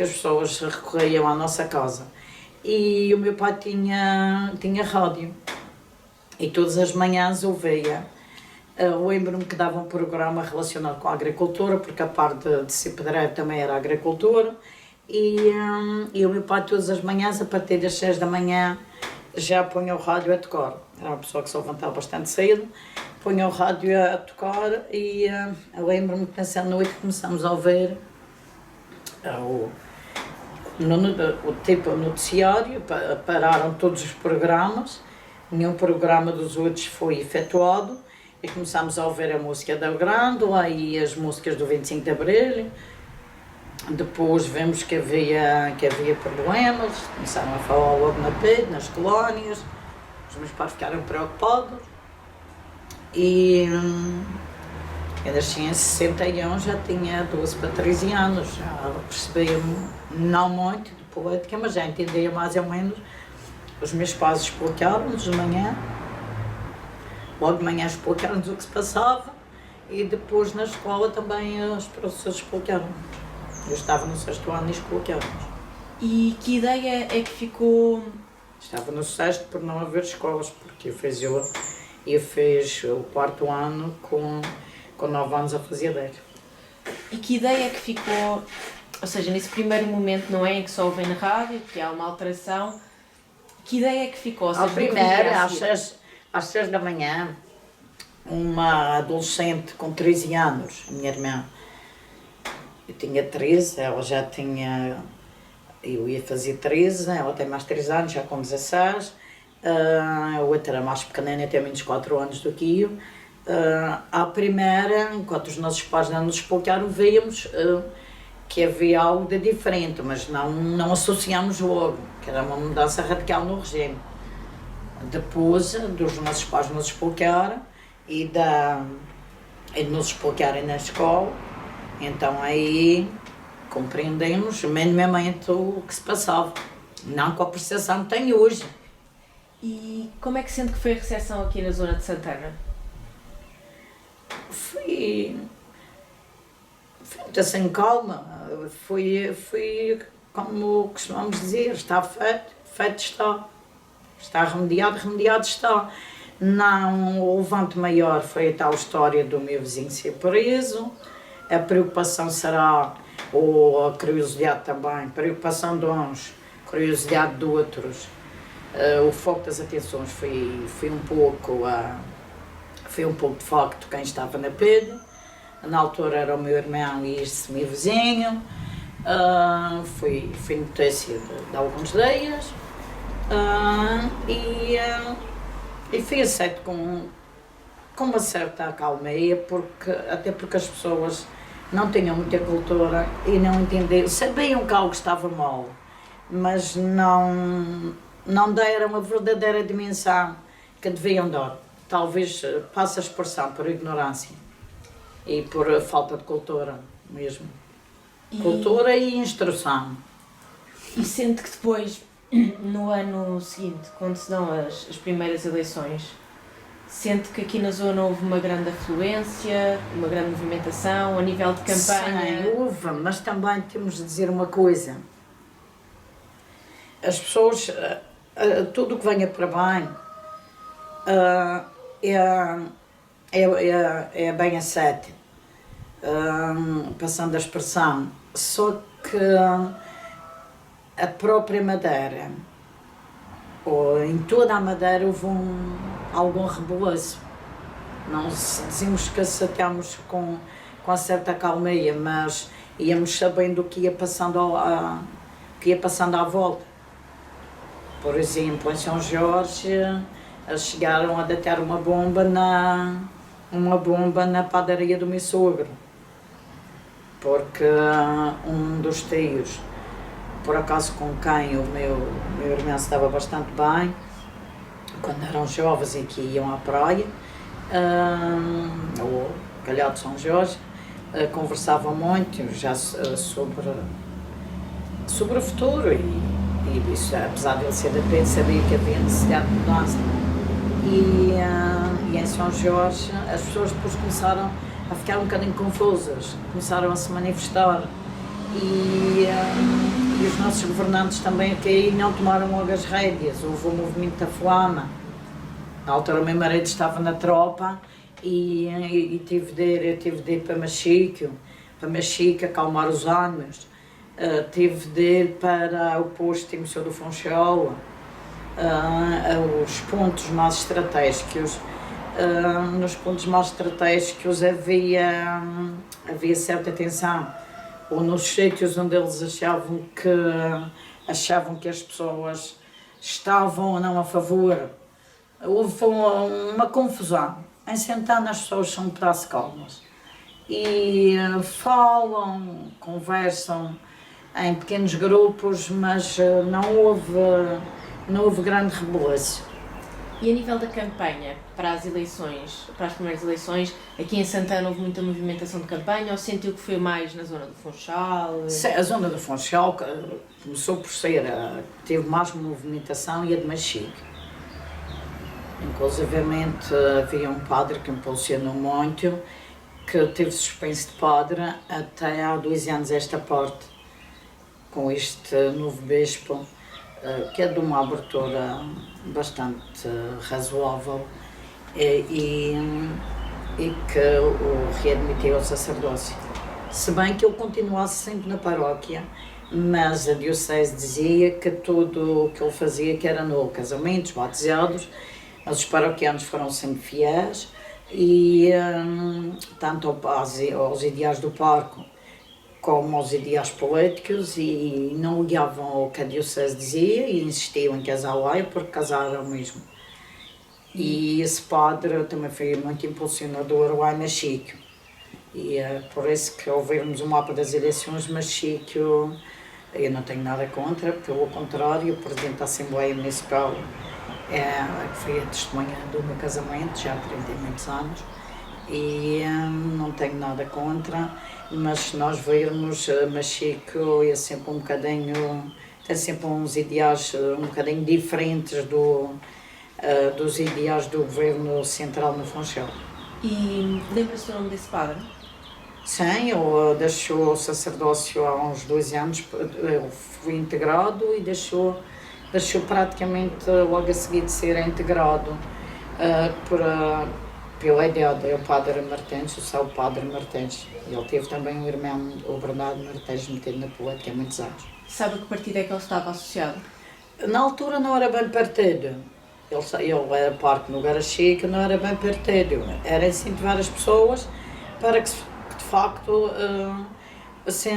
as pessoas recorriam à nossa casa. E o meu pai tinha rádio, e todas as manhãs ouvia. Lembro-me que dava um programa relacionado com a agricultura, porque a parte de ser pedreiro também era agricultura, e o meu pai todas as manhãs, a partir das 6 da manhã, já punha o rádio a tocar. Era uma pessoa que se levantava bastante cedo, punha o rádio a tocar, e lembro-me que nessa noite começamos a ouvir o tipo noticiário, pararam todos os programas, nenhum programa dos outros foi efetuado, e começámos a ouvir a música da Grândola e as músicas do 25 de Abril. Depois vemos que havia problemas, começaram a falar logo na PID, nas colónias, os meus pais ficaram preocupados, e Eu nasci em 61, já tinha 12 para 13 anos, já percebia não muito de política, mas já entendia mais ou menos. Os meus pais explicaram-nos de manhã, logo de manhã explicaram-nos o que se passava e depois na escola também os professores explicaram. Eu estava no 6º ano e explicaram-nos. E que ideia é que ficou? Estava no 6º por não haver escolas, porque eu fiz o 4º ano com 9 anos a fazer 10. E que ideia é que ficou, ou seja, nesse primeiro momento, não é, em que só ouvem na rádio, que há uma alteração, que ideia é que ficou? A primeira, às 6 da manhã, uma adolescente com 13 anos, a minha irmã, eu tinha 13, ela já tinha, eu ia fazer 13, ela tem mais 3 anos, já com 16, a outra era mais pequenina, tem menos 4 anos do que eu. À primeira, enquanto os nossos pais não nos explicaram, víamos que havia algo de diferente, mas não associámos logo, que era uma mudança radical no regime. Depois dos nossos pais nos explicaram e de nos explicarem na escola, então aí compreendemos minimamente o que se passava, não com a percepção que tem hoje. E como é que sente que foi a recepção aqui na zona de Santana? Foi muito assim calma, foi como costumamos dizer, está feito está remediado está. Não, o levante maior foi a tal história do meu vizinho ser preso, a preocupação será, ou a curiosidade também, preocupação de uns, curiosidade de outros. O foco das atenções foi um pouco de facto quem estava na pedra. Na altura era o meu irmão e este meu vizinho. Foi notícia de alguns dias. E foi aceito com uma certa calmeia, até porque as pessoas não tinham muita cultura e não entendiam, sabiam que algo estava mal, mas não deram a verdadeira dimensão que deviam dar. Talvez passe a expressão por ignorância e por falta de cultura mesmo. Cultura e instrução. E sente que depois, no ano seguinte, quando se dão as primeiras eleições, sente que aqui na zona houve uma grande afluência, uma grande movimentação, a nível de campanha? Sim, houve, mas também temos de dizer uma coisa. As pessoas, tudo o que venha para bem, é bem aceito, passando a expressão. Só que a própria Madeira, ou em toda a Madeira, houve algum reboliço. Não dizemos que aceitamos com certa calmeia, mas íamos sabendo o que ia passando à volta. Por exemplo, em São Jorge, chegaram a deitar uma bomba na padaria do meu sogro, porque um dos tios, por acaso com quem o meu irmão se dava bastante bem, quando eram jovens e que iam à praia, ou calhar de São Jorge, conversavam muito já sobre o futuro e isso, apesar de ele ser da Pedra, sabia que havia necessidade de mudança. E em São Jorge as pessoas depois começaram a ficar um bocadinho confusas, começaram a se manifestar e os nossos governantes também aqui não tomaram logo as rédeas. Houve o movimento da Flama. Na altura o meu marido estava na tropa e tive de ir para Machique acalmar os ânimos. Tive de ir para o posto de Emissão do Funchal, os pontos mais estratégicos. Nos pontos mais estratégicos havia certa tensão, ou nos sítios onde eles achavam que as pessoas estavam ou não a favor. Houve uma confusão. Em Santana as pessoas são um pedaço calmas e falam, conversam em pequenos grupos, mas não houve grande reboliço. E a nível da campanha para as eleições, para as primeiras eleições, aqui em Santana houve muita movimentação de campanha ou sentiu que foi mais na zona do Funchal? A zona do Funchal começou por ser, teve mais movimentação e a de Machique. Inclusivamente havia um padre que impulsionou muito, que teve suspenso de padre até há 2 anos esta parte, com este novo bispo, que é de uma abertura bastante razoável e que o readmitiu ao sacerdócio. Se bem que ele continuasse sempre na paróquia, mas a diocese dizia que tudo o que ele fazia que era nulo, casamentos, batizados, mas os paroquianos foram sempre fiéis e tanto aos ideais do parco como aos ideais políticos e não ligavam ao que a diocese dizia e insistiam em casar lá porque casaram mesmo. E esse padre também foi muito impulsionador lá em Machique. E é por isso que ao vermos o mapa das eleições, Machique, eu não tenho nada contra, pelo contrário, o Presidente da Assembleia Municipal foi a testemunha do meu casamento, já há 30 e muitos anos, e não tenho nada contra, mas se nós virmos, Machique é sempre um bocadinho, tem sempre uns ideais um bocadinho diferentes dos ideais do governo central no Funchal. E lembra-se do nome desse padre? Sim, ele deixou o sacerdócio há uns 2 anos, ele foi integrado e deixou praticamente logo a seguir de ser integrado pela ideia do Padre Martins, o seu Padre Martins. Ele teve também um irmão, o Bernardo Martins, metido na política há muitos anos. Sabe a que partido é que ele estava associado? Na altura não era bem partido. Ele era parte no Garachique, não era bem partido. Era incentivar as pessoas para que de facto se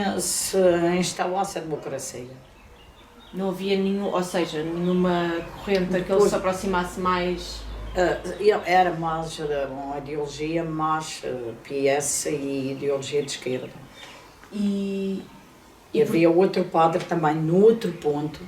instalasse a democracia. Não havia nenhuma corrente que ele se aproximasse mais? Era mais uma ideologia mais PS e ideologia de esquerda. E havia outro padre também no outro ponto,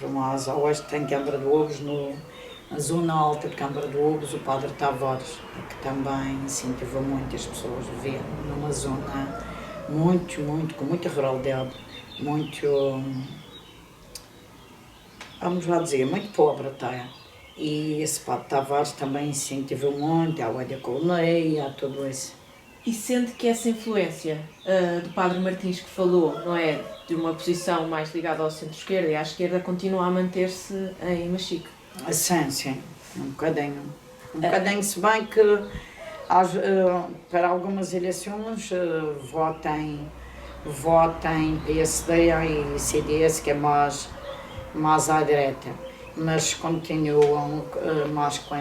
mais a oeste em Câmara de Lobos, na zona alta de Câmara de Lobos, o padre Tavares, que também incentivou muito as pessoas a viver numa zona com muita ruralidade, vamos lá dizer, muito pobre até. E esse padre Tavares também incentivou muito a água da colônia, a tudo isso. E sente que essa influência do padre Martins que falou, não é, de uma posição mais ligada ao centro-esquerda e à esquerda, continua a manter-se em Machique? Sim, um bocadinho. Se bem que para algumas eleições votem PSD e CDS, que é mais à direita, mas continuam mais com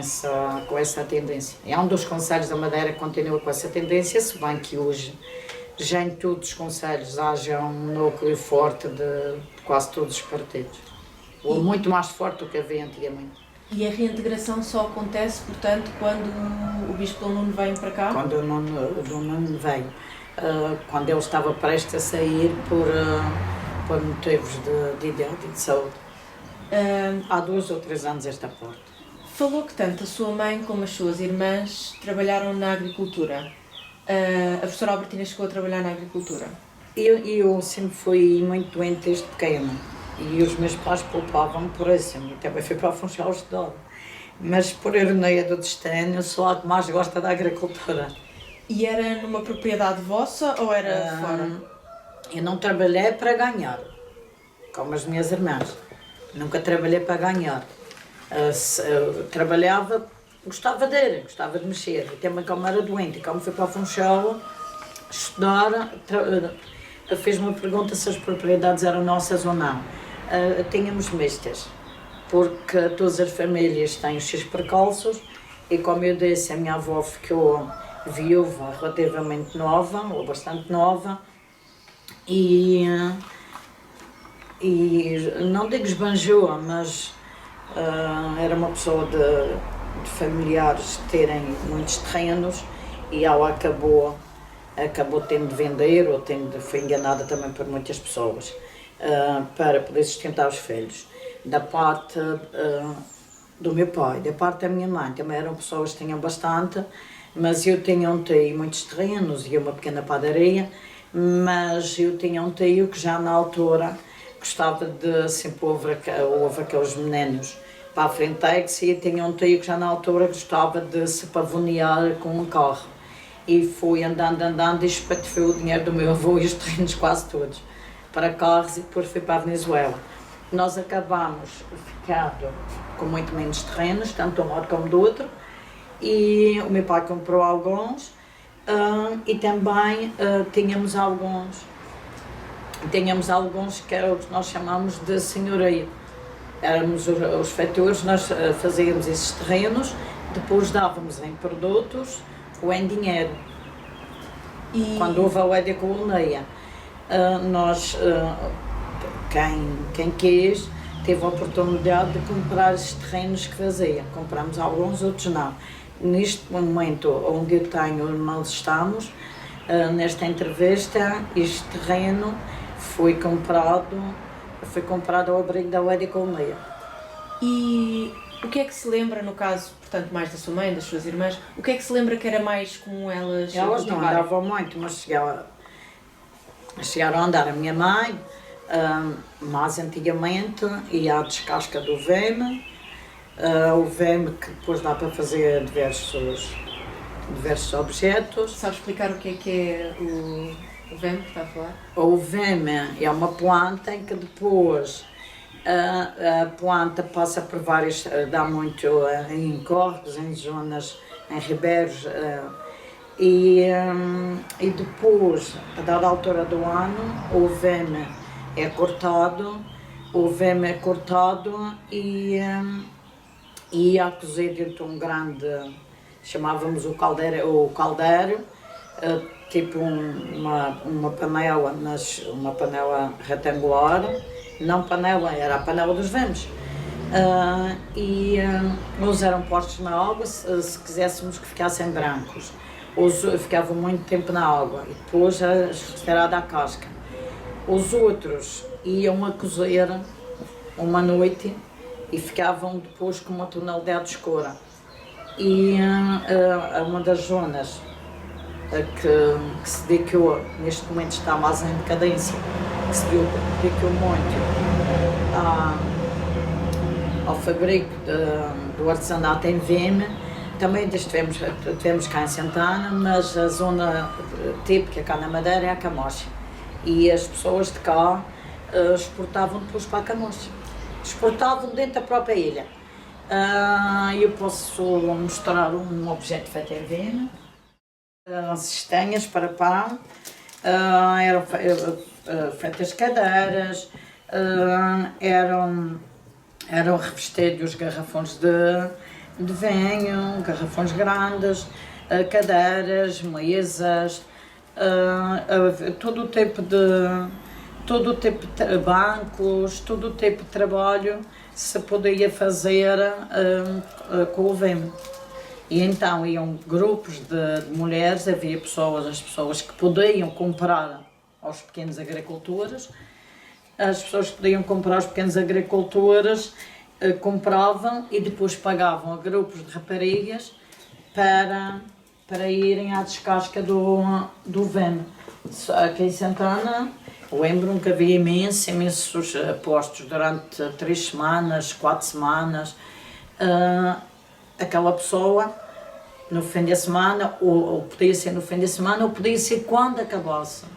essa tendência. É um dos concelhos da Madeira que continua com essa tendência, se bem que hoje já em todos os concelhos haja um núcleo forte de quase todos os partidos, ou muito mais forte do que havia antigamente. E a reintegração só acontece, portanto, quando o Bispo Dom Nuno vem para cá? Quando o Dom Nuno veio, quando ele estava prestes a sair por motivos de idade e de saúde. Há 2 ou 3 anos esta parte. Falou que tanto a sua mãe como as suas irmãs trabalharam na agricultura. A professora Albertina chegou a trabalhar na agricultura? Eu sempre fui muito doente desde pequena e os meus pais poupavam por isso. Eu também fui para a Funchal estudar. Mas por ironia do destino, eu sou a que mais gosta da agricultura. E era numa propriedade vossa ou era fora? Eu não trabalhei para ganhar, como as minhas irmãs. Nunca trabalhei para ganhar. Trabalhava, gostava de mexer. E também como era doente, e como fui para a Funchal estudar, fez-me uma pergunta se as propriedades eram nossas ou não. Tínhamos mistas, porque todas as famílias têm os seus percalços e, como eu disse, a minha avó ficou viúva relativamente nova, ou bastante nova, e não digo esbanjou, mas era uma pessoa de familiares terem muitos terrenos e ela acabou tendo de vender ou foi enganada também por muitas pessoas para poder sustentar os filhos. Da parte do meu pai, da parte da minha mãe, também eram pessoas que tinham bastante, mas eu tinha um tio e muitos terrenos e uma pequena padaria, mas eu tinha um tio que já na altura gostava de sempre houve aqueles meninos para a frente e tinha um tio que já na altura gostava de se pavonear com um carro. E fui andando e espatifei o dinheiro do meu avô e os terrenos quase todos para carros e depois fui para a Venezuela. Nós acabámos ficando com muito menos terrenos, tanto de um lado como do outro, e o meu pai comprou alguns e também tínhamos alguns que era o que nós chamamos de senhorio. Éramos os feitos, nós fazíamos esses terrenos, depois dávamos em produtos ou em dinheiro. E quando houve a Edicolonia, nós, quem quis, teve a oportunidade de comprar esses terrenos que fazia. Compramos alguns, outros não. Neste momento onde eu tenho, nós estamos, nesta entrevista, este terreno foi comprado ao abrigo da Edicolonia. E o que é que se lembra, no caso, portanto, mais da sua mãe, das suas irmãs, o que é que se lembra que era mais comum elas Elas não andavam muito, mas chegaram a andar. A minha mãe, mais antigamente, ia à descasca do veme, o veme que depois dá para fazer diversos objetos. Sabe explicar o que é o veme que está a falar? O veme é uma planta em que depois a planta passa por vários, dá muito em córregos, em zonas, em ribeiros, e depois, a dada altura do ano, o veme é cortado e a cozer dentro de um grande, chamávamos o caldeiro, tipo uma panela, mas uma panela retangular, não panela, era a panela dos vemes. Uns eram postos na água se quiséssemos que ficassem brancos. Os ficavam muito tempo na água e depois era da casca. Os outros iam a cozer uma noite e ficavam depois com uma tonalidade escura. E uma das zonas que se dedicou, neste momento está mais em decadência, que se dedicou muito ao fabrico do artesanato em veme. Também tivemos cá em Santana, mas a zona típica cá na Madeira é a Camocha. E as pessoas de cá exportavam depois para a Camocha. Exportavam dentro da própria ilha. Eu posso mostrar um objeto feito em veme. Cistenhas para pão, eram feitas cadeiras, eram revestidos garrafões de vinho, garrafões grandes, cadeiras, mesas, todo o tipo de bancos, todo o tipo de trabalho se podia fazer com o veme. E então iam grupos de mulheres, havia as pessoas que podiam comprar aos pequenos agricultores, compravam e depois pagavam a grupos de raparigas para irem à descasca do veme. Aqui em Santana, lembro-me que havia imensos postos durante 3 semanas, 4 semanas. Aquela pessoa, no fim da semana, ou podia ser no fim da semana, ou podia ser quando acabassem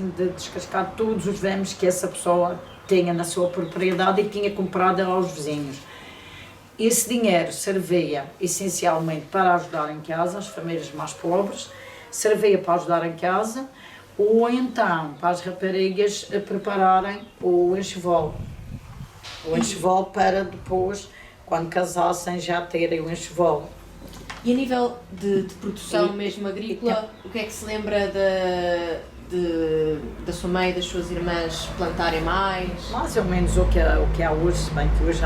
de descascar todos os vemes que essa pessoa tinha na sua propriedade e tinha comprado aos vizinhos. Esse dinheiro servia essencialmente para ajudar em casa, as famílias mais pobres, servia para ajudar em casa, ou então para as raparigas prepararem o enxoval. O enxoval para depois, quando casassem, já terem o enxoval. E a nível de produção mesmo agrícola, o que é que se lembra da sua mãe e das suas irmãs plantarem mais? Mais ou menos o que há hoje, se bem que hoje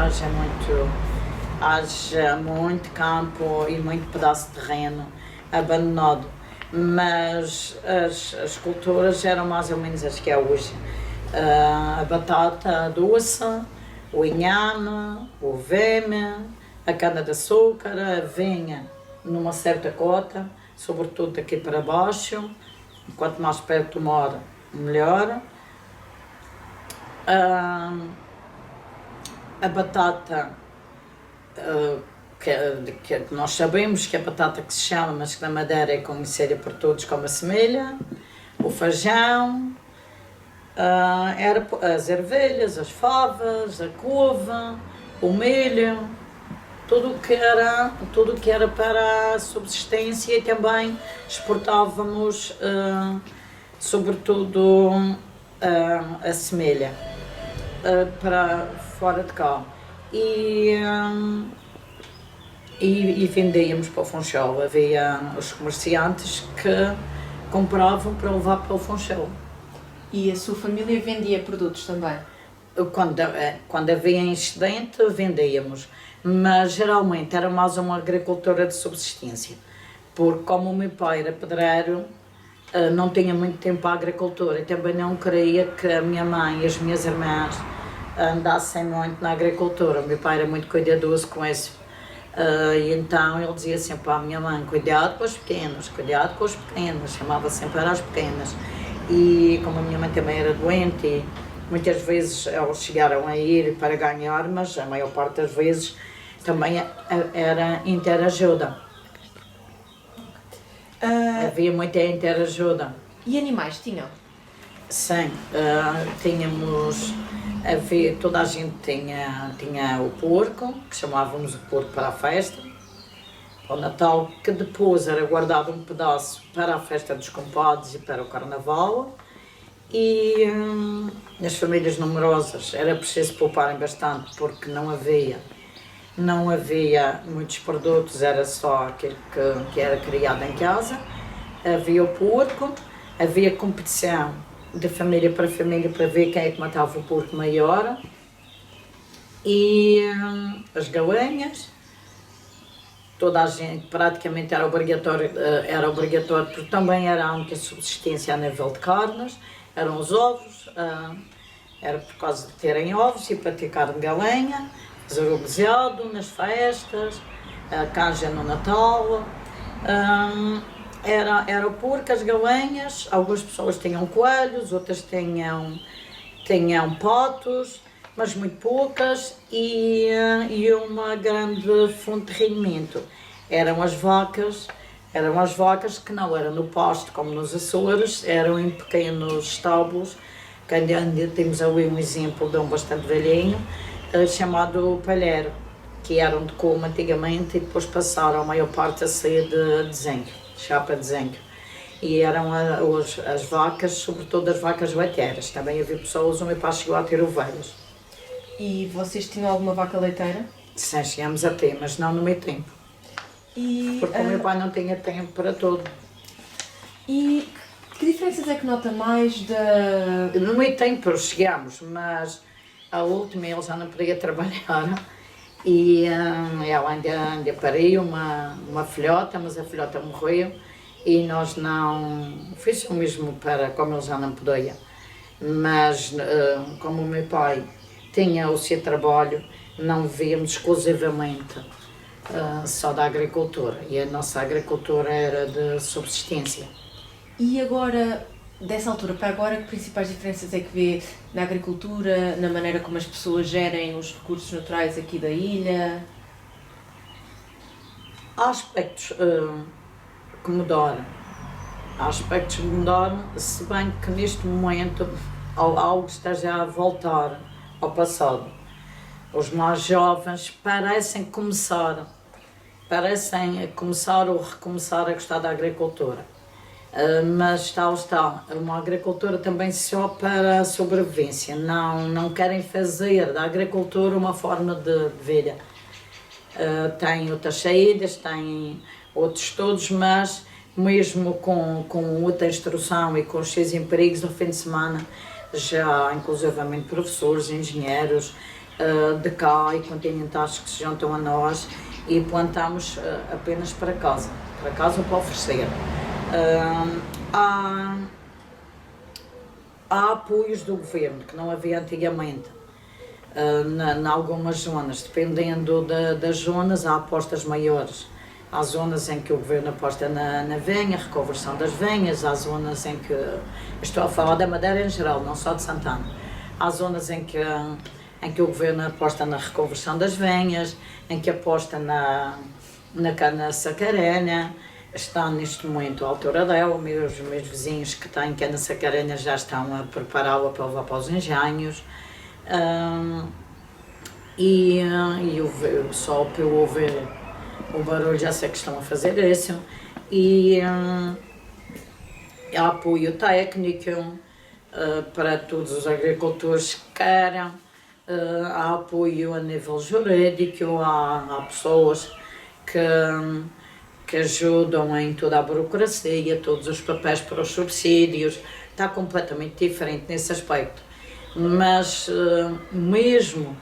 haja muito campo e muito pedaço de terreno abandonado, mas as culturas eram mais ou menos as que há hoje. A batata doce, o inhame, o veme, a cana-de-açúcar, a aveia numa certa cota, sobretudo daqui para baixo, quanto mais perto mora, melhor. A batata, que nós sabemos que a batata que se chama, mas que na Madeira é conhecida por todos como a semelha, o feijão, as ervilhas, as favas, a couve, o milho, tudo o que era para a subsistência, e também exportávamos sobretudo a semelha para fora de cá. E vendíamos para o Funchal. Havia os comerciantes que compravam para levar para o Funchal. E a sua família vendia produtos também? Quando havia excedente, vendíamos, mas geralmente era mais uma agricultura de subsistência, porque como o meu pai era pedreiro, não tinha muito tempo para a agricultura, e também não queria que a minha mãe e as minhas irmãs andassem muito na agricultura. O meu pai era muito cuidadoso com isso. E então ele dizia sempre à minha mãe: cuidado com os pequenos, cuidado com os pequenos, chamava sempre as pequenas. E como a minha mãe também era doente, e muitas vezes eles chegaram a ir para ganhar, mas a maior parte das vezes também era interajuda. Havia muita interajuda. E animais tinham? Sim, tínhamos, toda a gente tinha o porco, que chamávamos o porco para a festa, para o Natal, que depois era guardado um pedaço para a festa dos compadres e para o Carnaval. E nas famílias numerosas era preciso pouparem bastante, porque não havia muitos produtos, era só aquilo que era criado em casa. Havia o porco, havia competição de família para ver quem é que matava o porco maior, e as galinhas, toda a gente, praticamente era obrigatório, porque também era a única subsistência a nível de carnes. Eram os ovos, era por causa de terem ovos e para ter carne de galinha, fazer o bezerro nas festas, a canja no Natal. Era o porco, as galinhas, algumas pessoas tinham coelhos, outras tinham patos, mas muito poucas, e uma grande fonte de rendimento eram as vacas. Eram as vacas que não eram no pasto como nos Açores, eram em pequenos estábulos, que ainda temos ali um exemplo de um bastante velhinho, chamado palheiro, que eram de como antigamente e depois passaram a maior parte a ser de zinco, chapa de zinco. E eram as vacas, sobretudo as vacas leiteiras. Também havia pessoas, o meu pai chegou a ter ovelhas. E vocês tinham alguma vaca leiteira? Sim, chegamos a ter, mas não no meu tempo. Porque o meu pai não tinha tempo para tudo. E que diferenças é que nota mais No meu tempo chegámos, mas a última ele já não podia trabalhar, e ela ainda pariu uma filhota, mas a filhota morreu, e nós não... Fiz o mesmo para como ele já não podia. Mas como o meu pai tinha o seu trabalho, não víamos exclusivamente só da agricultura, e a nossa agricultura era de subsistência. E agora, dessa altura para agora, que principais diferenças é que vê na agricultura, na maneira como as pessoas gerem os recursos naturais aqui da ilha? Há aspectos que mudaram. Se bem que neste momento algo esteja a voltar ao passado. Os mais jovens parecem começar ou recomeçar a gostar da agricultura. Mas está, uma agricultura também só para a sobrevivência. Não querem fazer da agricultura uma forma de vida. Têm outras saídas, têm outros estudos, mas mesmo com outra instrução e com os seus empregos no fim de semana, já há inclusivamente professores, engenheiros de cá e continentais que se juntam a nós, e plantamos apenas para casa ou para oferecer. Há apoios do governo, que não havia antigamente. Em algumas zonas, dependendo das zonas, há apostas maiores. Há zonas em que o governo aposta na venha, reconversão das venhas, há zonas em que, estou a falar da Madeira em geral, não só de Santana, há zonas em que o governo aposta na reconversão das venhas, em que aposta na cana sacarenha. Está neste momento a altura dela, os meus vizinhos que têm cana sacarenha já estão a prepará-la para levar para os engenhos. Só pelo ouvir o barulho já sei que estão a fazer isso. E há apoio técnico para todos os agricultores que querem, há apoio a nível jurídico, há pessoas que ajudam em toda a burocracia, todos os papéis para os subsídios. Está completamente diferente nesse aspecto. Mas mesmo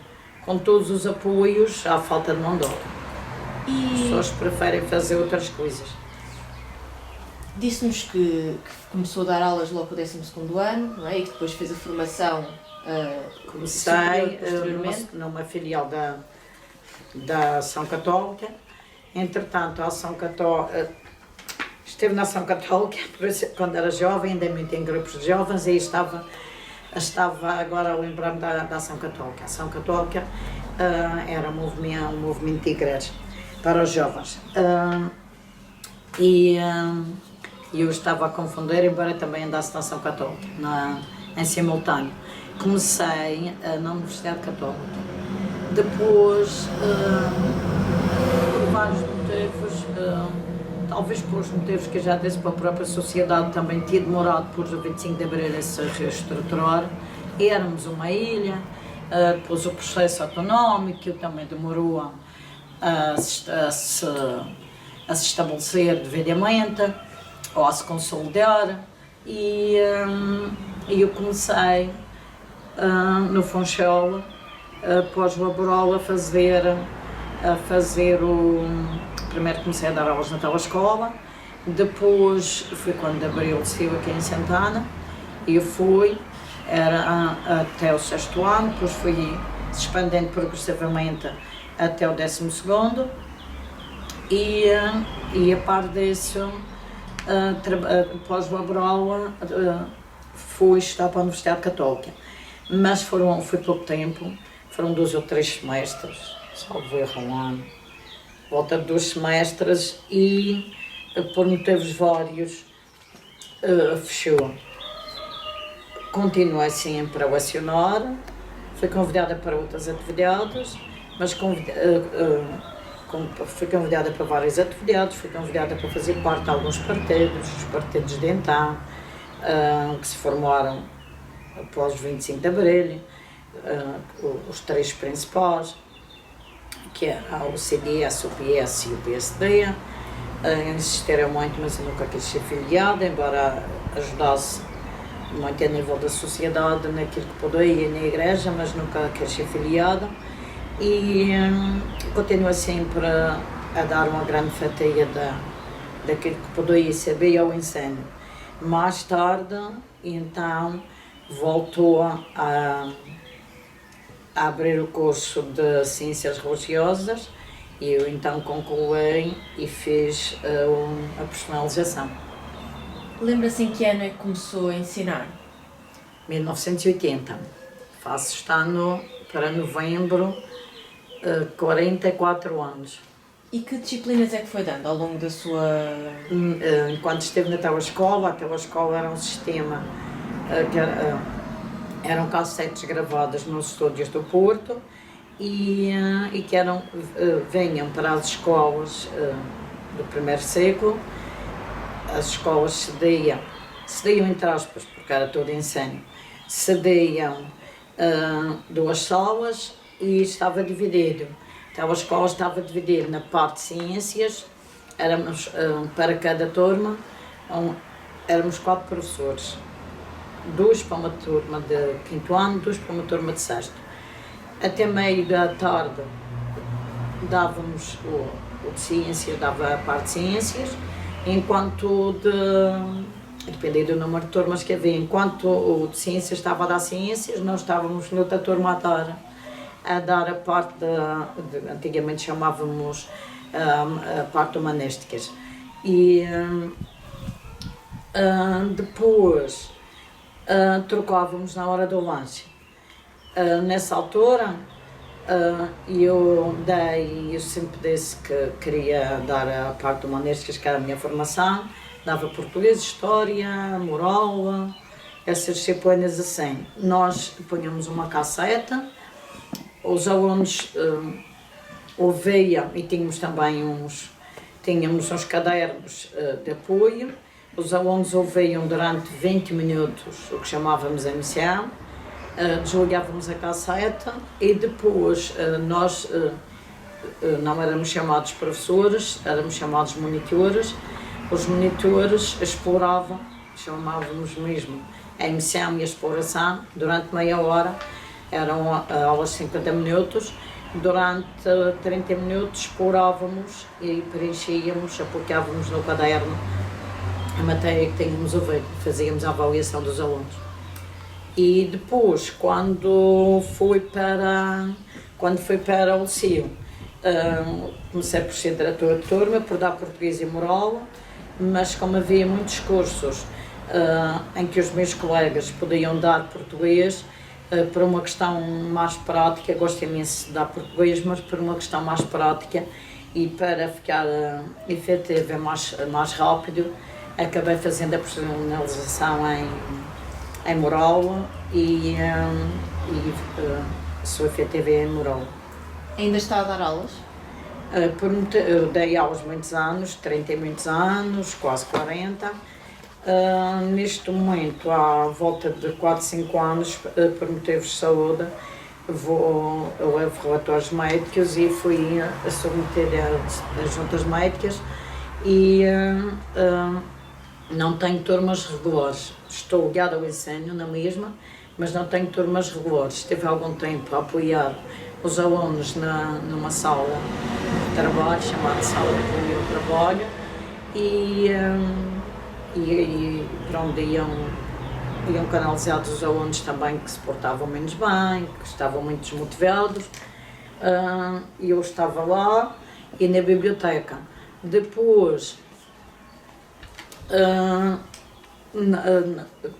com todos os apoios, há falta de mão de obra. As pessoas preferem fazer outras coisas. Disse-nos que começou a dar aulas logo no 12º ano, não é? E que depois fez a formação comecei numa filial da Ação Católica. Entretanto, a Ação Católica esteve na Ação Católica quando era jovem, andei muito em grupos de jovens e estava agora a lembrar-me da Ação Católica. A Ação Católica era um movimento de igreja para os jovens. Eu estava a confundir, embora também andasse na Ação Católica, em simultâneo. Comecei na Universidade Católica. Depois, por vários motivos, talvez por os motivos que eu já disse, para a própria sociedade também tinha demorado por o 25 de Abril a se reestruturar. Éramos uma ilha, depois o processo autonómico também demorou a se estabelecer devidamente ou a se consolidar, e eu comecei no Funchal, pós-laboral, primeiro comecei a dar aulas na telescola, depois foi quando abriu o CIO aqui em Santana, e eu fui, era até o 6º ano, depois fui se expandendo progressivamente até o 12º, e a par disso, pós-laboral, fui estudar para a Universidade Católica, mas foi pouco tempo, foram 2 ou 3 semestres, salvo erro, um ano, volta de 2 semestres, e por motivos vários fechou. Continuei sempre a lecionar, fui convidada para outras atividades, mas fui convidada para várias atividades, fui convidada para fazer parte de alguns partidos, os partidos de então, que se formaram após o 25 de Abril, os 3 principais, que eram o CDS, o PS e o PSD. Insistiram muito, mas eu nunca quis ser filiada, embora ajudasse muito a nível da sociedade, naquilo que podia, na igreja, mas nunca quis ser filiada. E continuo sempre a dar uma grande fatia daquilo que podia saber ao ensino. Mais tarde, então, voltou a abrir o curso de Ciências Religiosas, e eu então concluí e fiz a personalização. Lembra-se em que ano é que começou a ensinar? 1980. Faço este ano, para novembro, 44 anos. E que disciplinas é que foi dando ao longo da sua... Enquanto esteve na telescola, a telescola era um sistema que eram cassetes gravadas nos estúdios do Porto, e que vinham para as escolas do primeiro ciclo. As escolas cediam entre aspas, porque era todo ensino, cediam 2 salas e estava dividido. Então a escola estava dividida na parte de ciências, éramos para cada turma, éramos 4 professores, 2 para uma turma de 5º ano, 2 para uma turma de 6º. Até meio da tarde dávamos o de ciências, dava a parte de ciências, enquanto dependia do número de turmas que havia, enquanto o de ciências estava a dar ciências, nós estávamos noutra turma à tarde. a dar a parte antigamente chamávamos a parte humanísticas. E depois trocávamos na hora do lanche. Nessa altura eu sempre disse que queria dar a parte humanísticas, que era a minha formação, dava português, história, moral, essas disciplinas assim. Nós punhamos uma cassete, os alunos ouviam e tínhamos também uns cadernos de apoio. Os alunos ouviam durante 20 minutos o que chamávamos a missão, desligávamos a cassete e depois nós não éramos chamados professores, éramos chamados monitores. Os monitores exploravam, chamávamos mesmo a emissão e a exploração, durante meia hora, eram aulas de 50 minutos, durante 30 minutos explorávamos e preenchíamos, aplicávamos no caderno a matéria que tínhamos ouvido, fazíamos a avaliação dos alunos. E depois, quando fui para o liceu, comecei por ser diretora de turma, por dar português e moral, mas como havia muitos cursos em que os meus colegas podiam dar português, por uma questão mais prática, gosto imenso de dar português, mas por uma questão mais prática e para ficar efetivo mais rápido, acabei fazendo a profissionalização em moral e sou efetiva em moral. Ainda está a dar aulas? Eu dei aulas muitos anos, 30 e muitos anos, quase 40. Neste momento, à volta de 4, 5 anos, por motivos de saúde, eu levo relatórios médicos e fui a submeter às juntas médicas e não tenho turmas regulares. Estou ligada ao ensino na mesma, mas não tenho turmas regulares. Estive há algum tempo a apoiar os alunos numa sala de trabalho, chamada Sala de Apoio ao Trabalho, e para onde iam canalizados os alunos também que se portavam menos bem, que estavam muito desmotivados, e eu estava lá e na biblioteca. Depois,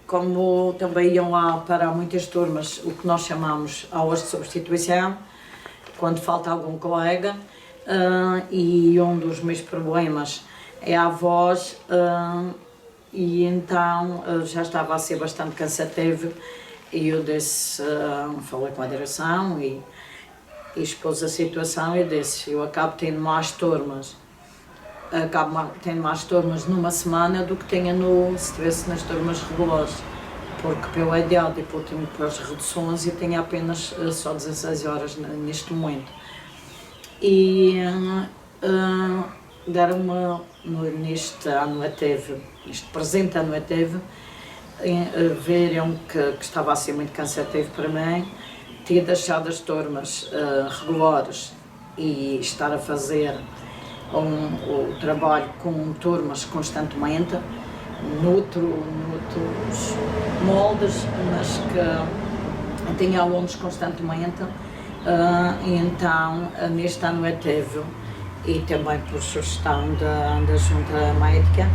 como também iam lá para muitas turmas, o que nós chamamos aulas de substituição, quando falta algum colega, e um dos meus problemas é a voz, e então já estava a ser bastante cansativo e eu disse, falei com a direção e expus a situação e disse, eu acabo tendo mais turmas numa semana do que tinha se estivesse nas turmas regulares, porque pela idade e pelo tempo para as reduções eu tenho apenas só 16 horas neste momento. E deram-me neste ano neste presente ano viram que estava a ser muito cansativo para mim, tinha deixado as turmas regulares e estar a fazer o trabalho com turmas constantemente, noutros moldes, mas que tinha alunos constantemente, e então neste ano e também por sugestão da junta médica,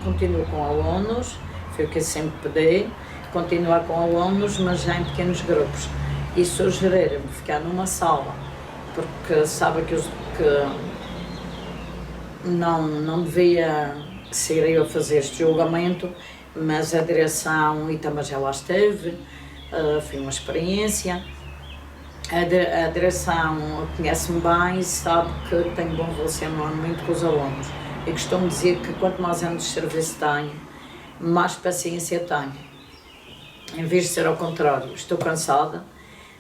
continuo com alunos, foi o que eu sempre pedi, continuar com alunos, mas já em pequenos grupos, e sugeriram-me ficar numa sala, porque sabe que não devia ser eu a fazer este julgamento, mas a direção, e também já lá esteve, foi uma experiência. A direção conhece-me bem e sabe que tenho bom relacionamento com os alunos. Eu costumo dizer que quanto mais anos de serviço tenho, mais paciência tenho. Em vez de ser ao contrário, estou cansada.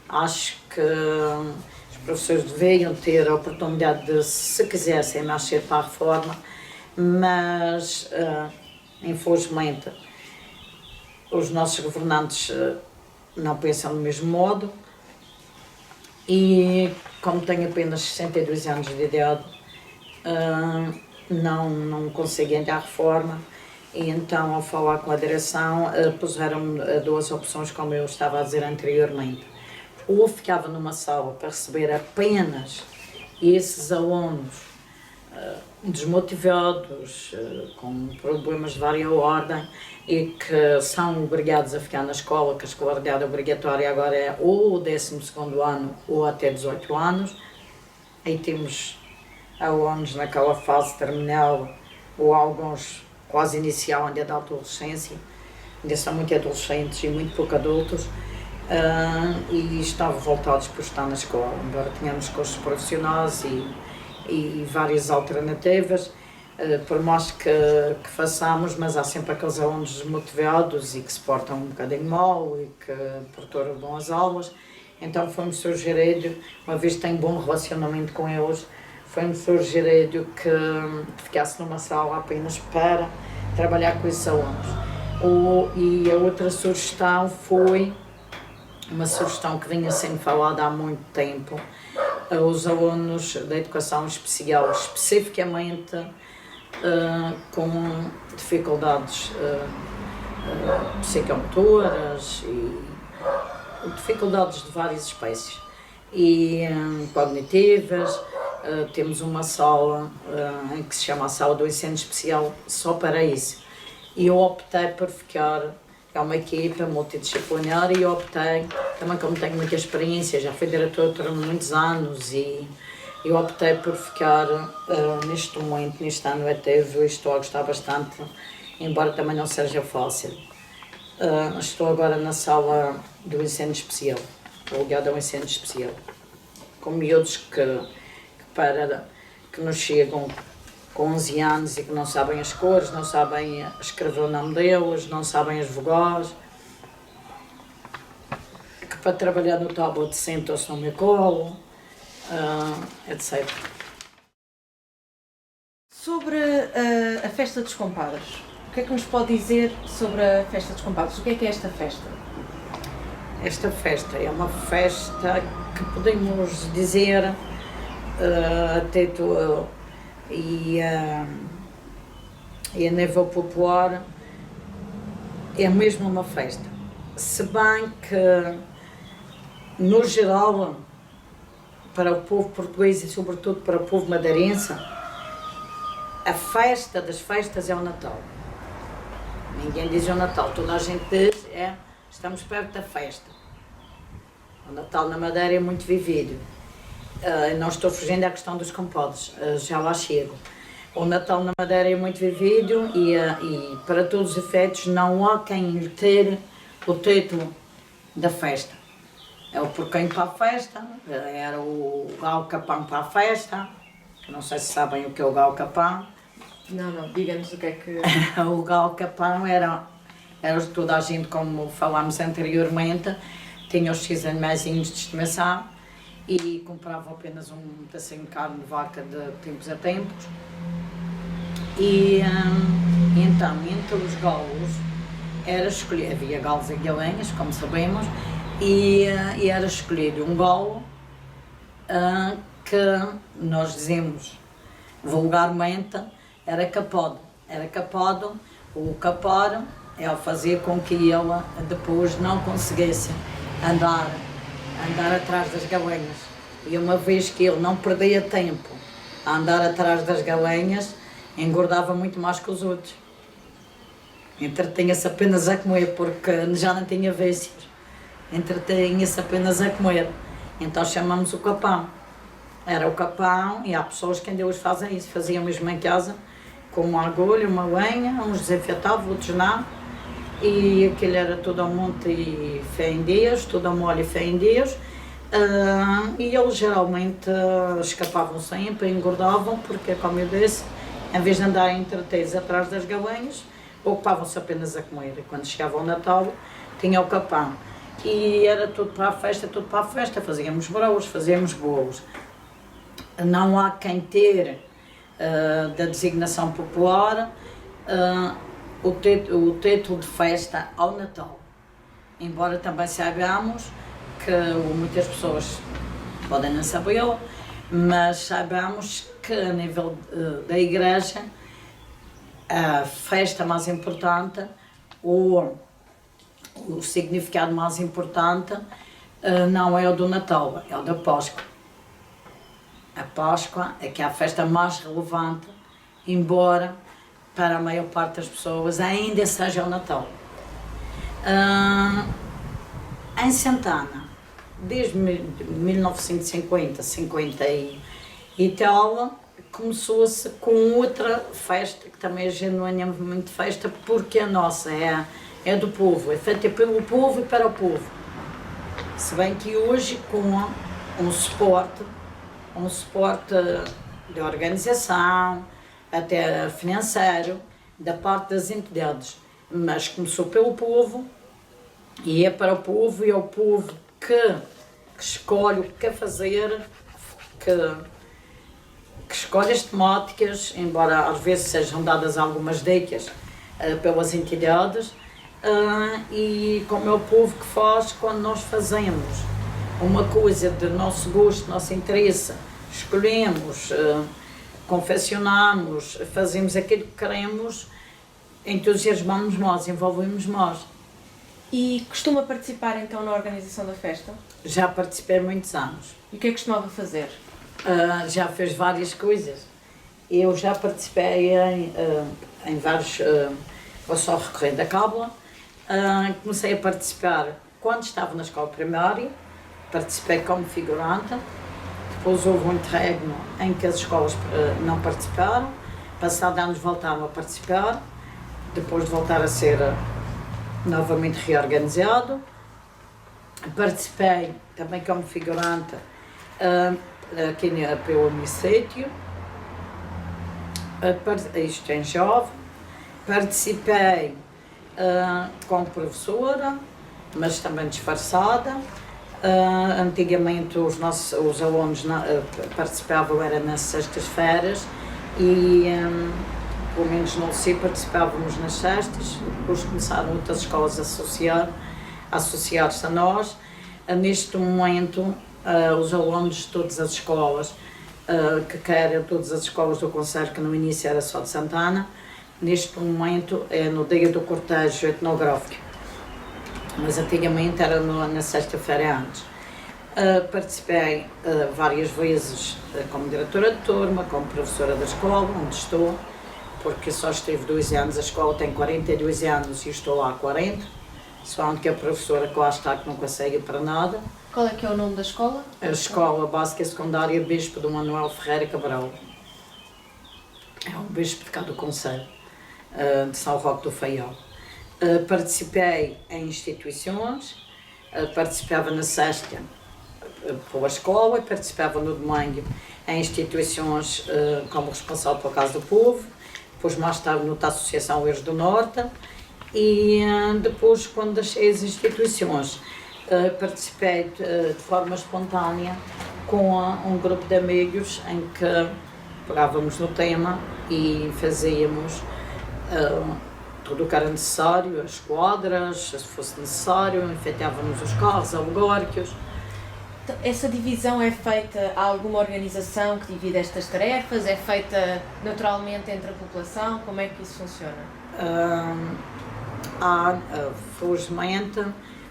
Acho que os professores deveriam ter a oportunidade de, se quisessem, mais cedo para a reforma, mas infelizmente os nossos governantes não pensam do mesmo modo. E como tenho apenas 62 anos de idade, não consegui ainda a reforma, e então ao falar com a direção puseram-me duas opções, como eu estava a dizer anteriormente. ou ficava numa sala para receber apenas esses alunos desmotivados, com problemas de várias ordem e que são obrigados a ficar na escola, que a escolaridade obrigatória agora é ou o 12º ano ou até 18 anos. Aí temos alunos naquela fase terminal ou alguns quase inicial ainda da adolescência, ainda são muito adolescentes e muito pouco adultos, e estavam voltados para estar na escola, embora tenhamos cursos profissionais e várias alternativas, por mais que façamos, mas há sempre aqueles alunos desmotivados e que se portam um bocadinho mal e que perturbam as aulas. Então foi-me sugerido, uma vez que tenho bom relacionamento com eles, foi-me sugerido que ficasse numa sala apenas para trabalhar com esses alunos. E a outra sugestão foi uma sugestão que vinha sendo falada há muito tempo, os alunos da educação especial, especificamente com dificuldades psicomotoras e dificuldades de várias espécies e cognitivas. Temos uma sala em que se chama a Sala do Ensino Especial só para isso. E eu optei por ficar, é uma equipa multidisciplinar, e eu optei, também como tenho muita experiência, já fui diretora durante muitos anos, e eu optei por ficar neste momento, neste ano ativo, e estou a gostar bastante, embora também não seja fácil. Estou agora na Sala do Ensino Especial, ligada ao Ensino Especial, com miúdos que nos chegam com 11 anos e que não sabem as cores, não sabem escrever o nome deles, não sabem as vogais, que para trabalhar no tablet sentam-se no meu colo, etc. Sobre a festa dos compadres, o que é que nos pode dizer sobre a festa dos compadres? O que é esta festa? Esta festa é uma festa que podemos dizer e a nível popular é mesmo uma festa, se bem que no geral para o povo português e sobretudo para o povo madeirense a festa das festas é o Natal. Ninguém diz o Natal, toda a gente diz estamos perto da festa. O Natal na Madeira é muito vivido. Não estou fugindo à questão dos compadres, já lá chego. O Natal na Madeira é muito vivido e para todos os efeitos não há quem lhe tire o título da festa. É o porquinho para a festa, era o galo capão para a festa, não sei se sabem o que é o galo capão. Não, diga-nos o que é que... O galo capão era toda a gente, como falámos anteriormente, tinha os seus animaizinhos de estimação e comprava apenas um pedacinho de carne de vaca de tempos a tempos. E então, entre os galos, era escolhido, havia galos e galinhas, como sabemos, e era escolhido um galo que nós dizemos vulgarmente era capado. Era capado, o capar é ao fazer com que ele depois não conseguisse andar atrás das galinhas. E uma vez que ele não perdia tempo a andar atrás das galinhas, engordava muito mais que os outros. Entretinha-se apenas a comer, porque já não tinha vícios. Entretinha-se apenas a comer. Então chamamos o capão. Era o capão, e há pessoas que ainda hoje fazem isso. Faziam mesmo em casa, com uma agulha, uma lenha, uns desinfetavam, outros não. E aquilo era tudo ao monte e fé em Deus, tudo ao molho e fé em Deus. E eles geralmente escapavam sempre, engordavam, porque, como eu disse, em vez de andarem entretidos atrás das galinhas, ocupavam-se apenas a comer. E quando chegava o Natal, tinha o capão. E era tudo para a festa, fazíamos broas, fazíamos bolos. Não há quem ter da designação popular o título de festa ao Natal. Embora também saibamos que muitas pessoas podem não sabê-lo, mas saibamos que a nível da igreja a festa mais importante, ou o significado mais importante Não é o do Natal, é o da Páscoa. A Páscoa é que é a festa mais relevante, embora para a maior parte das pessoas ainda seja o Natal. Em Santana, desde 1950, 50 e tal, começou-se com outra festa, que também é genuinamente festa, porque a nossa é do povo, é feita pelo povo e para o povo. Se bem que hoje, com um suporte de organização, até financeiro, da parte das entidades, mas começou pelo povo, e é para o povo, e é o povo que escolhe o que quer fazer, que escolhe as temáticas, embora às vezes sejam dadas algumas dicas pelas entidades, e como é o povo que faz quando nós fazemos uma coisa de nosso gosto, nosso interesse, escolhemos, confeccionamos, fazemos aquilo que queremos, entusiasmamos nós, envolvemos nós. E costuma participar então na organização da festa? Já participei há muitos anos. E o que é que costumava fazer? Já fez várias coisas. Eu já participei em vários, vou só recorrer da cábula. Comecei a participar quando estava na escola primária, participei como figurante, depois houve um interregno em que as escolas não participaram, passados anos voltaram a participar, depois de voltar a ser novamente reorganizado. Participei também como figurante aqui pelo Ministério, isto em jovem. Participei como professora, mas também disfarçada. Antigamente os alunos participavam, era nas sextas-feiras, e pelo menos no LC participávamos nas sextas. Depois começaram outras escolas a associar-se a nós. Neste momento, os alunos de todas as escolas, que querem todas as escolas do concelho, que no início era só de Santana, neste momento é no dia do cortejo etnográfico, mas antigamente era na sexta-feira antes. Participei várias vezes como diretora de turma, como professora da escola, onde estou, porque só estive 2 anos, a escola tem 42 anos e estou lá há 40, só a única professora que lá está que não consegue ir para nada. Qual é que é o nome da escola? A Escola Básica e Secundária Bispo do Manuel Ferreira Cabral. É um bispo de cá do concelho, de São Roque do Faial. Participei em instituições, participava na sexta pela escola, participava no domingo em instituições como responsável pela Casa do Povo, depois mais tarde noutra Associação Eres do Norte, e depois, quando deixei as instituições, participei de forma espontânea com um grupo de amigos em que pegávamos no tema e fazíamos tudo o que era necessário, as quadras, se fosse necessário, enfeitávamos os carros alegóricos. Então, essa divisão é feita, há alguma organização que divide estas tarefas? É feita naturalmente entre a população? Como é que isso funciona? Felizmente,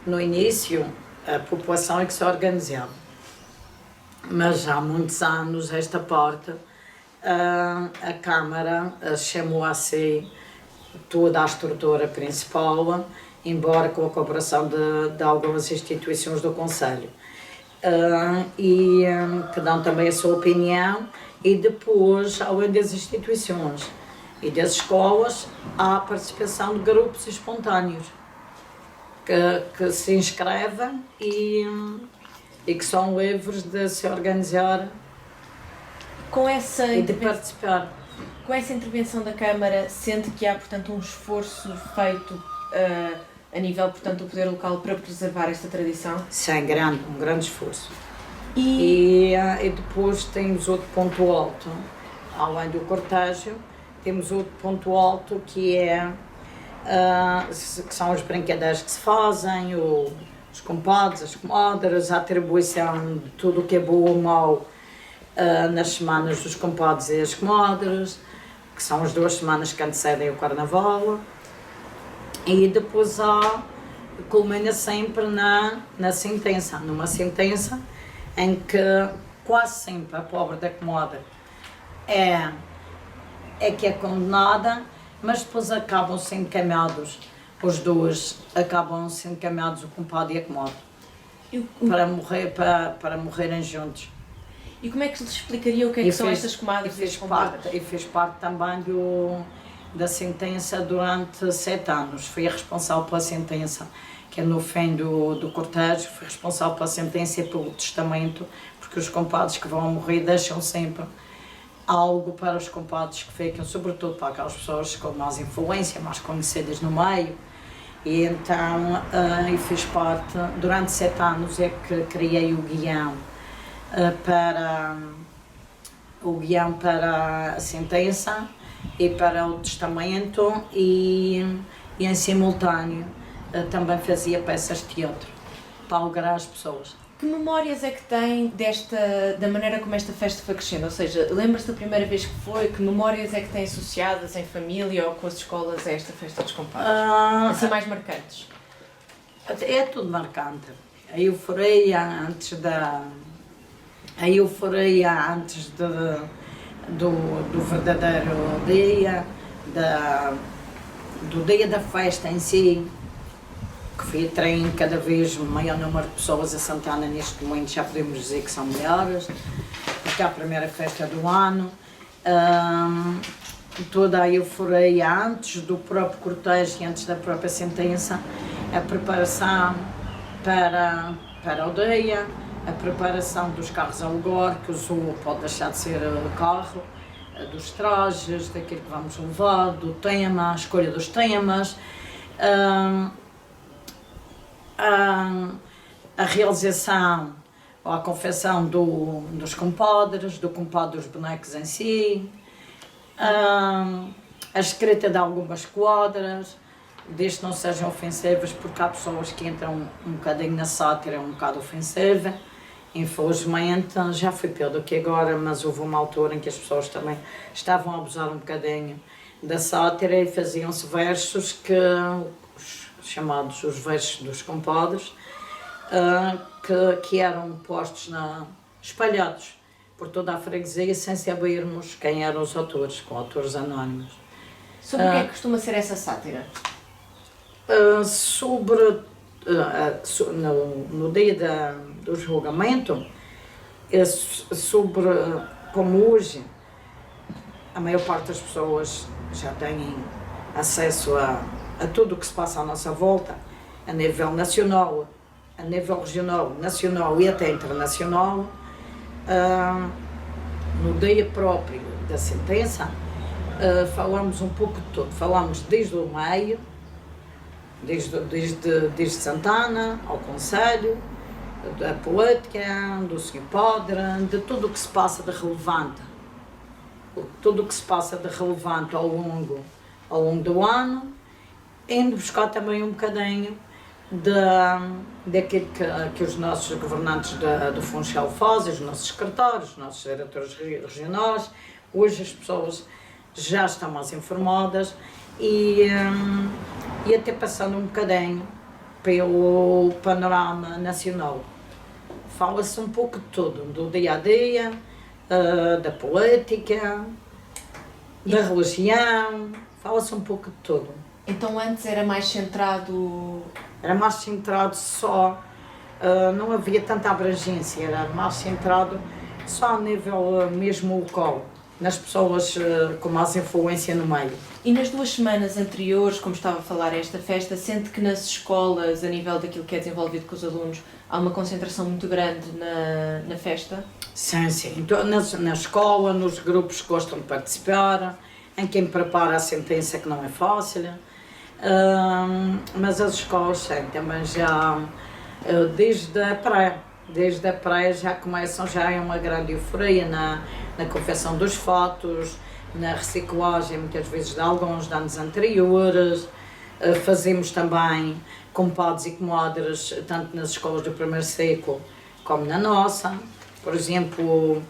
no início, a população é que se organizava, mas há muitos anos esta parte, a Câmara chamou a si toda a estrutura principal, embora com a cooperação de algumas instituições do concelho, que dão também a sua opinião, e depois, além das instituições e das escolas, há a participação de grupos espontâneos que se inscrevem e que são livres de se organizar e de participar. Com essa intervenção da Câmara, sente que há, portanto, um esforço feito a nível, portanto, do poder local para preservar esta tradição? Sim, um grande esforço. E depois temos outro ponto alto, além do cortejo, temos outro ponto alto que são as brincadeiras que se fazem, os compadres, as comadres, a atribuição de tudo o que é bom ou mau nas semanas dos compadres e as comadres, que são as 2 semanas que antecedem o Carnaval. E depois há culmina sempre na sentença, numa sentença em que quase sempre a pobre da comoda é que é condenada, mas depois acabam sendo encaminhados, os dois acabam sendo encaminhados, o compadre e a comoda, para morrerem juntos. E como é que lhes explicaria o que é que são estas comadres e estes compadres? E fez parte também da sentença durante 7 anos. Fui a responsável pela sentença, que é no fim do cortejo, fui responsável pela sentença e pelo testamento, porque os compadres que vão morrer deixam sempre algo para os compadres que ficam, sobretudo para aquelas pessoas com mais influência, mais conhecidas no meio. E então, e fiz parte, durante 7 anos é que criei o guião para a sentença e para o testamento e em simultâneo também fazia peças de teatro para alegrar as pessoas. Que memórias é que tem da maneira como esta festa foi crescendo? Ou seja, lembra-se da primeira vez que foi? Que memórias é que tem associadas em família ou com as escolas a esta festa dos compadres? Assim mais marcantes? É tudo marcante. A euforia antes do verdadeiro dia, do dia da festa em si, que foi atraindo cada vez maior número de pessoas a Santana. Neste momento já podemos dizer que são melhores, porque é a primeira festa do ano. Toda a euforia antes do próprio cortejo e antes da própria sentença, a preparação para a aldeia, a preparação dos carros alegóricos, ou pode deixar de ser carro, dos trajes, daquilo que vamos levar, do tema, a escolha dos temas, a realização ou a confecção dos compadres, do compadre dos bonecos em si, a escrita de algumas quadras, desde que não sejam ofensivas, porque há pessoas que entram um bocadinho na sátira, um bocado ofensiva. Infelizmente, já foi pior do que agora, mas houve uma altura em que as pessoas também estavam a abusar um bocadinho da sátira e faziam-se versos chamados os versos dos compadres, que eram postos espalhados por toda a freguesia sem sabermos quem eram os autores, com autores anónimos. Sobre o que é que costuma ser essa sátira? No dia do julgamento, sobre como hoje a maior parte das pessoas já têm acesso a tudo o que se passa à nossa volta, a nível nacional, a nível regional, nacional e até internacional. No dia próprio da sentença, falamos um pouco de tudo. Falamos desde o meio, desde Santana ao Conselho, da política, do Sr. Padre, de tudo o que se passa de relevante. Tudo o que se passa de relevante ao longo do ano, indo buscar também um bocadinho daquilo que os nossos governantes do Funchal fazem, os nossos secretários, os nossos diretores regionais. Hoje as pessoas já estão mais informadas e até passando um bocadinho pelo panorama nacional. Fala-se um pouco de tudo, do dia a dia, da política, da religião, fala-se um pouco de tudo. Então antes era mais centrado? Era mais centrado só, não havia tanta abrangência, era mais centrado só a nível mesmo local, nas pessoas com mais influência no meio. E nas 2 semanas anteriores, como estava a falar, a esta festa, sente que nas escolas, a nível daquilo que é desenvolvido com os alunos, há uma concentração muito grande na festa? Sim. Então, na escola, nos grupos que gostam de participar, em quem prepara a sentença, que não é fácil. Mas as escolas, sim, também já, desde a praia já começam, já é uma grande euforia na confecção dos fatos, na reciclagem muitas vezes de alguns de anos anteriores. Fazemos também compadres e comadres tanto nas escolas do primeiro ciclo como na nossa. Por exemplo,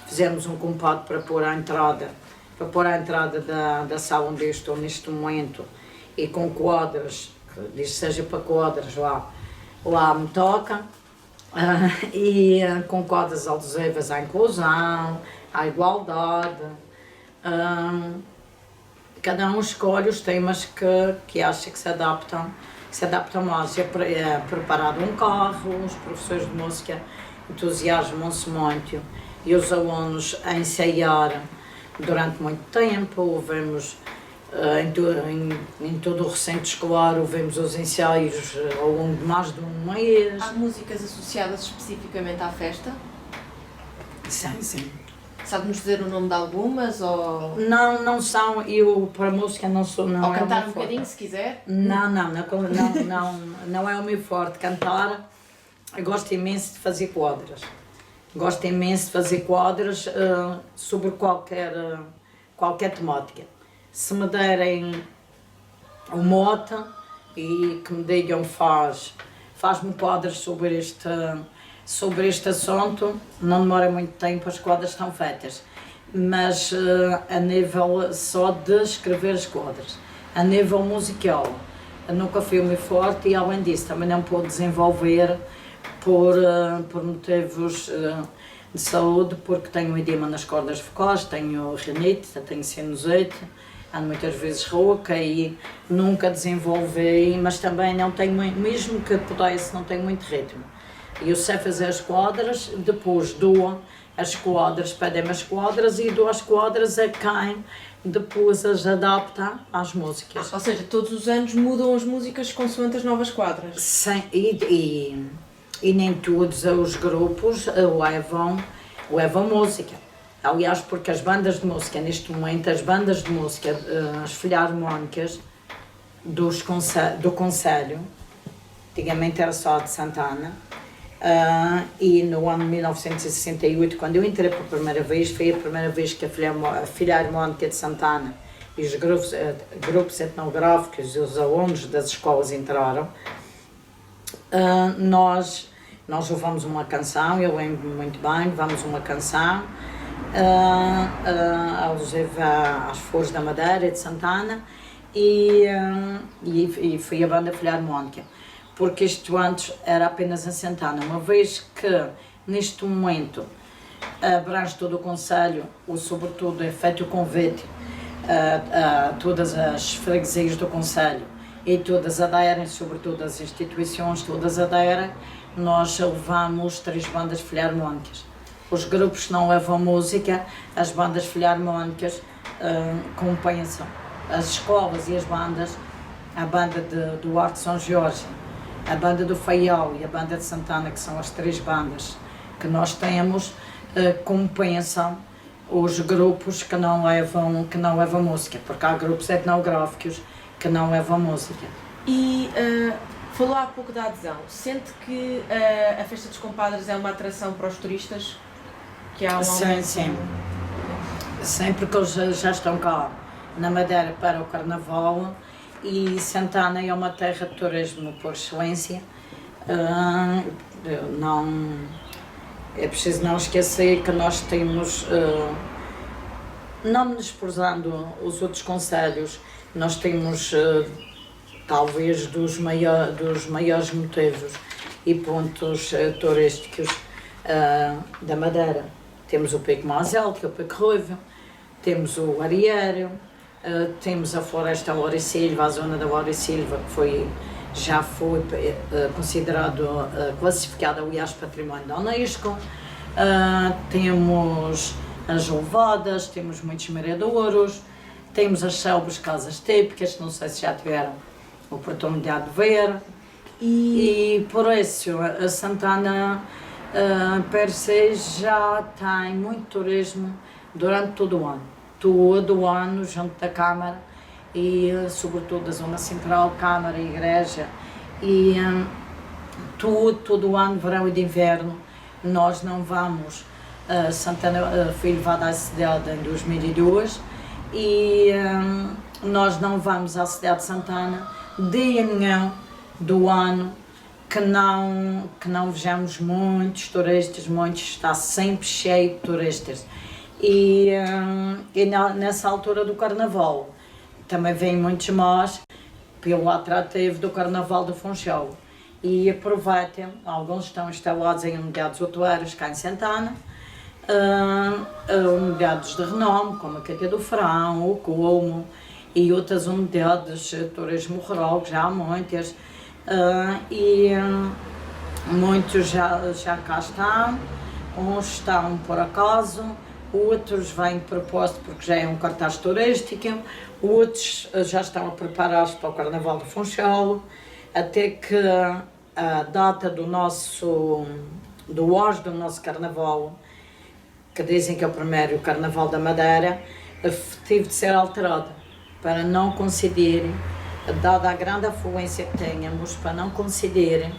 fizemos um compadre para pôr à entrada da sala onde eu estou neste momento, e com quadros diz que seja para quadras, lá me toca. E com quadras alusivas à inclusão, à igualdade. Cada um escolhe os temas que acha que se adaptam mais. É preparado um carro, os professores de música entusiasmam-se muito e os alunos a ensaiar durante muito tempo. Vemos em todo o recinto escolar, vemos os ensaios ao longo de mais de um mês. Há músicas associadas especificamente à festa? Sim. Sabe-nos dizer o nome de algumas? Ou... Não são, eu para a música não sou, não ou é cantar o meu um bocadinho, se quiser? Não é o meu forte cantar. Eu gosto imenso de fazer quadras. Sobre qualquer temática. Se me derem um mote e que me digam faz-me quadras sobre este assunto, não demora muito tempo, as quadras estão feitas. Mas a nível só de escrever as quadras, a nível musical, nunca fui o meu forte e além disso também não pude desenvolver por motivos de saúde, porque tenho um edema nas cordas vocais, tenho rinite, tenho sinusite, ando muitas vezes rouca e nunca desenvolvi, mas também não tenho, mesmo que pudesse, não tenho muito ritmo. E eu sei fazer as quadras, depois dou as quadras, pedem-me as quadras e dou as quadras a quem depois as adapta às músicas. Ou seja, todos os anos mudam as músicas consoante as novas quadras? Sim, e nem todos os grupos levam música. Aliás, porque as bandas de música, neste momento, as filharmónicas do Conselho, antigamente era só de Santana, e no ano de 1968, quando eu entrei pela primeira vez, foi a primeira vez que a Filharmónica de Santana e os grupos etnográficos e os alunos das escolas entraram. Nós levamos uma canção, eu lembro muito bem, levamos uma canção alusiva às Flores da Madeira de Santana e foi a banda Filharmónica, porque isto antes era apenas em Santana, uma vez que neste momento abrange todo o concelho, ou sobretudo é feito o convite a todas as freguesias do concelho e todas aderem, sobretudo as instituições todas aderem, nós levamos 3 bandas filharmónicas. Os grupos que não levam música, as bandas filharmónicas compensam. As escolas e as bandas, a banda do Arte de São Jorge, a banda do Faial e a banda de Santana, que são as 3 bandas que nós temos, compensam os grupos que não levam música, porque há grupos etnográficos que não levam música. E falou há pouco da adesão. Sente que a Festa dos Compadres é uma atração para os turistas? Que há Sim, porque eles já estão cá na Madeira para o Carnaval e Santana é uma terra de turismo por excelência. É preciso não esquecer que nós temos, não desprezando os outros concelhos, nós temos talvez dos maiores motivos e pontos turísticos da Madeira. Temos o Pico Mais Alto, que é o Pico Ruivo, temos o Arieiro, temos a Floresta Laurisilva, a zona da Laurisilva, que já foi considerado, classificado, aliás, Património da Unesco. Temos as Levadas, temos muitos miradouros, temos as célebres casas típicas, não sei se já tiveram a oportunidade de ver. E por isso, a Santana per se já tem muito turismo durante todo o ano, junto da Câmara e sobretudo da zona central, Câmara e Igreja, e todo o ano, verão e de inverno. Nós não vamos, Santana foi levada à cidade em 2002 e nós não vamos à cidade de Santana dia nenhum do ano que não vejamos muitos turistas, está sempre cheio de turistas. E nessa altura do Carnaval também vêm muitos mais pelo atrativo do Carnaval do Funchal. E aproveitem, alguns estão instalados em unidades hoteleiras cá em Santana, unidades de renome, como a Catia do Frão, o Colmo, e outras unidades de turismo rural, que já há muitas, muitos já cá estão, uns estão por acaso, outros vêm de propósito porque já é um cartaz turístico, outros já estão a preparar-se para o Carnaval do Funchal, até que a data do nosso Carnaval, que dizem que é o primeiro Carnaval da Madeira, teve de ser alterada para não coincidirem, dada a grande afluência que tínhamos, para não coincidirem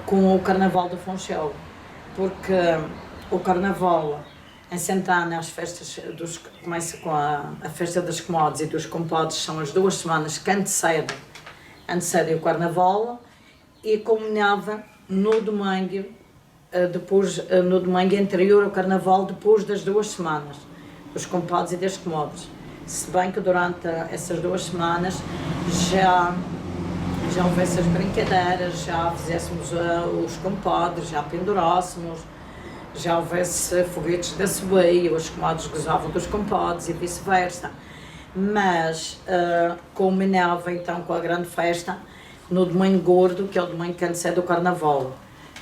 com o Carnaval do Funchal, porque o Carnaval em Santana, as festas começa com a Festa das Comodes e dos Compadres, são as 2 semanas que antecedem o Carnaval, e culminava no domingo, no domingo anterior ao Carnaval, depois das 2 semanas, dos Compadres e das Comodes. Se bem que durante essas 2 semanas já houvesse as brincadeiras, já fizéssemos os compadres, já pendurássemos, já houvesse foguetes da Sobeia, os comadres gozavam dos compadres e vice-versa. Mas culminava então com a grande festa no Domingo Gordo, que é o domingo que antecede o Carnaval.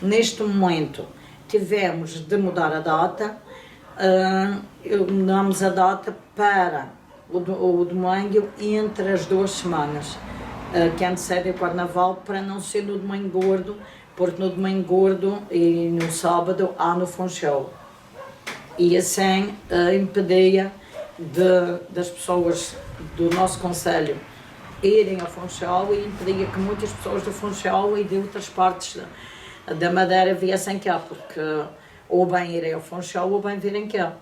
Neste momento tivemos de mudar a data, mudamos a data para o domingo entre as 2 semanas que antecedem o Carnaval, para não ser no Domingo Gordo, porque no Domingo Gordo e no sábado há no Funchal. E assim impedia das pessoas do nosso concelho irem ao Funchal, e impedia que muitas pessoas do Funchal e de outras partes da Madeira viessem cá, porque ou bem irem ao Funchal ou bem virem cá.